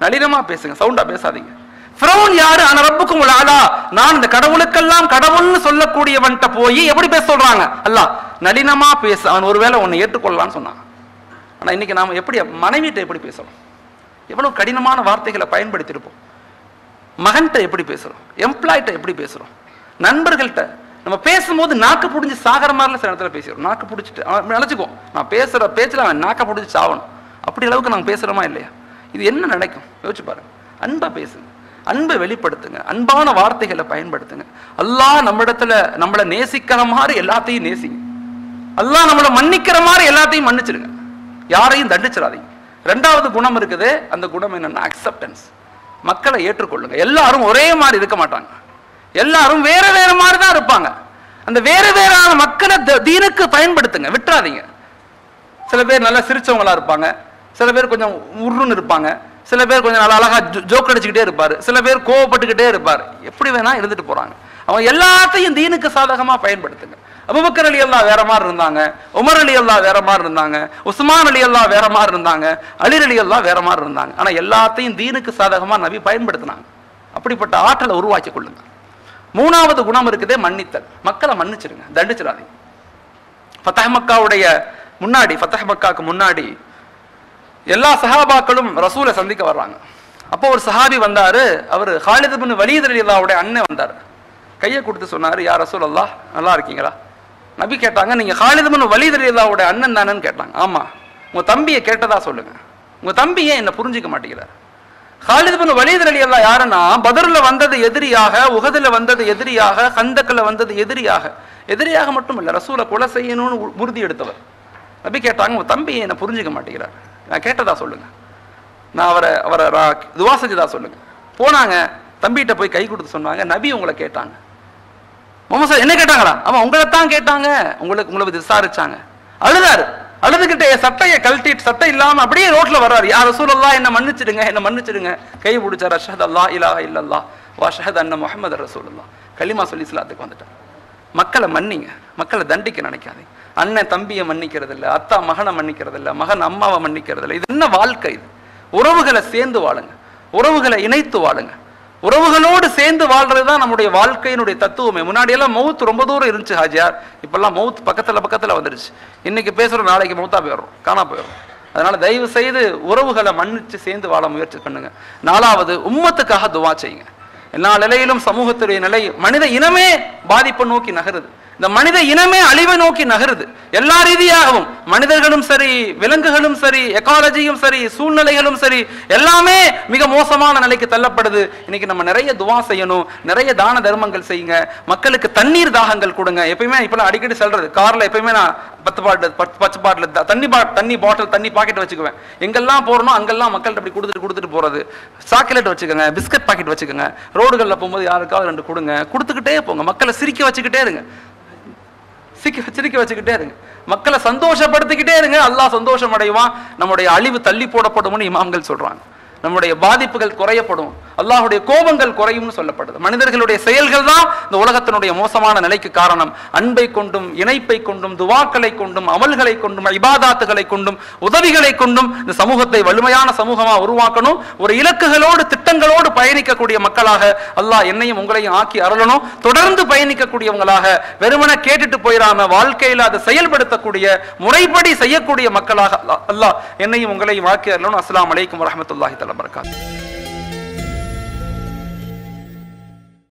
நளினமா பேசுங்க, சவுண்டா பேசாதீங்க. ஃபிரௌன் யாரு? அன ரப்புக்கும் அலா, நான் இந்த கடவுளுக்கெல்லாம் கடவுள்னு சொல்லக்கூடியவன்ட்ட போய் எப்படி பேச சொல்றாங்க அல்லாஹ்? நளினமா பேச, அவன் ஒருவேளை உன்னை ஏற்றுக்கொள்ளலான்னு சொன்னான். ஆனா இன்னைக்கு நாம எப்படி மனைவிட்ட எப்படி பேசுறோம்? எவ்வளவு கடினமான வார்த்தைகளை பயன்படுத்தியிருப்போம். மகன்கிட்ட எப்படி பேசுறோம்? எம்ப்ளாய்ட்ட எப்படி பேசுறோம்? நண்பர்கள்ட்ட நம்ம பேசும்போது நாக்கு பிடிச்சி சாகர மாதிரில சில இடத்துல பேசுறோம். நாக்கு பிடிச்சிட்டு அவன் நினைச்சுக்கோ, நான் பேசுற பேச்சுல அவன் நாக்க பிடிச்சி சாவணும், அப்படி அளவுக்கு நாங்கள் பேசுறோமா இல்லையா? இது என்ன நினைக்கும்? யோசிச்சு பாருங்க. அன்பா பேசுங்க, அன்பை வெளிப்படுத்துங்க, அன்பான வார்த்தைகளை பயன்படுத்துங்க. அல்லாஹ் நம்மிடத்துல நம்மளை நேசிக்கிற மாதிரி எல்லாத்தையும் நேசிங்க. அல்லாஹ் நம்மளை மன்னிக்கிற மாதிரி எல்லாத்தையும் மன்னிச்சிருங்க. யாரையும் தண்டிச்சிடாதீங்க. 2வது குணம் இருக்குது. அந்த குணம் என்னன்னா அக்செப்டன்ஸ். மக்களை ஏற்றுக்கொள்ளுங்க. எல்லாரும் ஒரே மாதிரி இருக்க மாட்டாங்க, எல்லாரும் வேற வேற மாதிரி தான் இருப்பாங்க. அந்த வேற வேறான மக்களை தீனுக்கு பயன்படுத்துங்க, விட்டுறாதீங்க. சில பேர் நல்லா சிரிச்சவங்களா இருப்பாங்க, சில பேர் கொஞ்சம் உருன்னு இருப்பாங்க, சில பேர் கொஞ்சம் நல்லா அழகா ஜோக் அடிச்சுக்கிட்டே இருப்பாரு, சில பேர் கோவப்பட்டுக்கிட்டே இருப்பாரு. எப்படி வேணா இருந்துட்டு போறாங்க. அவங்க எல்லாத்தையும் தீனுக்கு சாதகமா பயன்படுத்துங்க. அபூபக்கர் ரலியல்லாஹு வேற மாதிரி இருந்தாங்க, உமர் ரலியல்லாஹு வேற மாதிரி இருந்தாங்க, உஸ்மான் ரலியல்லாஹு வேற மாதிரி இருந்தாங்க, அலி ரலியல்லாஹு வேற மாதிரி இருந்தாங்க. ஆனா எல்லாத்தையும் தீனுக்கு சாதகமா நபி பயன்படுத்தினாங்க. அப்படிப்பட்ட ஆற்றலை உருவாக்கி கொள்ளுங்க. 3வது குணம் இருக்குதே மன்னித்தல். மக்களை மன்னிச்சிருங்க, தண்டிச்சிடாதீங்க. ஃபத்ஹ் மக்காவுக்கு முன்னாடி எல்லா சஹாபாக்களும் ரசூலை சந்திக்க வர்றாங்க. அப்போ ஒரு சஹாபி வந்தாரு. அவர் ஹாலித் இப்னு வலீத் ரலியல்லாஹுடைய அண்ணன் வந்தார். கையை கொடுத்து சொன்னாரு, யா ரசூலல்லாஹ், நல்லா இருக்கீங்களா? நபி கேட்டாங்க, நீங்க ஹாலித் இப்னு வலீத் ரலியல்லாஹுடைய அண்ணன் தானேன்னு கேட்டாங்க. ஆமா. உங்க தம்பியை கேட்டதா சொல்லுங்க. உங்க தம்பியை என்ன புரிஞ்சிக்க மாட்டேங்கிறார். ஹாலித் இப்னு வலீத் ரலியல்லாஹு யாருன்னா, பத்ர்ல வந்தது எதிரியாக, உஹதுல வந்தது எதிரியாக, கந்தக்ல வந்தது எதிரியாக மட்டும் இல்ல, ரசூலை கொலை செய்யணும்னு உறுதி எடுத்தவர். நபி கேட்டாங்க, உங்க தம்பியை என்ன புரிஞ்சிக்க மாட்டேங்கிறார், நான் கேட்டதா சொல்லுங்க, நான் அவரை துவா செஞ்சதா சொல்லுங்க. போனாங்க, தம்பிகிட்ட போய் கை கொடுத்து சொன்னாங்க, நபி உங்களை கேட்டாங்க. முகமது சார் என்ன கேட்டாங்களா? ஆமா, உங்களை தான் கேட்டாங்க, உங்களை விசாரிச்சாங்க. அழுதுகிட்டே சட்டையை கழட்டிட்டு, சட்டை இல்லாம அப்படியே ரோட்ல வர்றாரு. யா ரசூலல்லாஹ், என்ன மன்னிச்சிடுங்க, கை பிடிச்சார். அஷ்ஹது அல்லா இலாஹ இல்லல்லாஹ் வ அஷ்ஹது அன்ன முஹம்மது ரசூலுல்லாஹ், கலிமா சொல்லி இஸ்லாத்துக்கு வந்துட்டார். மக்களை மன்னிங்க, மக்களை தண்டிக்க நினைக்காதீங்க. அண்ணன் தம்பியை மன்னிக்கிறது இல்லை, அத்தா மகனை மன்னிக்கிறது இல்லை, மகன் அம்மாவை மன்னிக்கிறது இல்லை. இது என்ன வாழ்க்கை? இது உறவுகளை சேர்ந்து வாழுங்க, உறவுகளை இணைத்து வாழுங்க. உறவுகளோடு சேர்ந்து வாழ்றதுதான் நம்முடைய வாழ்க்கையினுடைய தத்துவமே. முன்னாடியெல்லாம் மவுத் ரொம்ப தூரம் இருந்துச்சு ஹாஜியார், இப்பெல்லாம் மவுத் பக்கத்துல வந்துருச்சு. இன்னைக்கு பேசுறோம், நாளைக்கு மவுத்தா போயிடும், காணா போயிடும். அதனால தயவு செய்து உறவுகளை மன்னிச்சு சேர்ந்து வாழ முயற்சி பண்ணுங்க. 4வது, உம்மத்துக்காக துவா செய்யுங்க. எல்லா நிலையிலும் சமூகத்துடைய நிலை, மனித இனமே பாதிப்பை நோக்கி நகருது. இந்த மனித இனமே அழிவை நோக்கி நகருது. எல்லா ரீதியாகவும் மனிதர்களும் சரி, விலங்குகளும் சரி, எக்காலஜியும் சரி, சூழ்நிலைகளும் சரி, எல்லாமே மிக மோசமான நிலைக்கு தள்ளப்படுது. இன்னைக்கு நம்ம நிறைய துவா செய்யணும், நிறைய தான தர்மங்கள் செய்யுங்க. மக்களுக்கு தண்ணீர் தாகங்கள் கொடுங்க. எப்பயுமே இப்பெல்லாம் அடிக்கடி சொல்றது, கார்ல எப்பயுமே நான் 10 பாட்டில் தண்ணி பாட்டில் தண்ணி பாக்கெட் வச்சுக்குவேன். எங்கெல்லாம் போறனோ அங்கெல்லாம் மக்கள்கிட்ட அப்படி கொடுத்துட்டு போறது. சாக்லேட் வச்சுக்கோங்க, பிஸ்கட் பாக்கெட் வச்சுக்கோங்க. ரோடுகளில் போகும்போது யாருக்காவது 2 கொடுங்க, கொடுத்துக்கிட்டே போங்க. மக்களை சிரிக்க வச்சுக்கிட்டே இருங்க, சிரிக்க வச்சுக்கிட்டே இருங்க, மக்களை சந்தோஷப்படுத்திக்கிட்டே இருங்க. அல்லாஹ் சந்தோஷம் அடைவான். நம்முடைய அழிவு தள்ளி போடப்படும்னு இமாம்கள் சொல்றாங்க. நம்முடைய பாதிப்புகள் குறையப்படும், அல்லாஹ்வுடைய கோபங்கள் குறையும்னு சொல்லப்படுது. மனிதர்களுடைய செயல்கள் தான் இந்த உலகத்தினுடைய மோசமான நிலைக்கு காரணம். அன்பை கொண்டும், இணைப்பை கொண்டும், துவாக்களை கொண்டும், அமல்களை கொண்டும், இபாதாத்துகளை கொண்டும், உதவிகளை கொண்டும் இந்த சமூகத்தை வலிமையான சமூகமா உருவாக்கணும். ஒரு இலக்குகளோடு, திட்டங்களோடு பயணிக்கக்கூடிய மக்களாக அல்லாஹ் என்னையும் உங்களையும் ஆக்கி அருளணும். தொடர்ந்து பயணிக்கக்கூடியவங்களாக, வெறுமன கேட்டுட்டு போயிடாம வாழ்க்கையில் அதை செயல்படுத்தக்கூடிய, முறைப்படி செய்யக்கூடிய மக்களாக அல்லாஹ் என்னையும் உங்களையும் ஆக்கி அருளணும். அஸ்ஸலாமு அலைக்கும் வரஹ்மத்துல்லாஹி தஆலா வபரகாத்துஹு.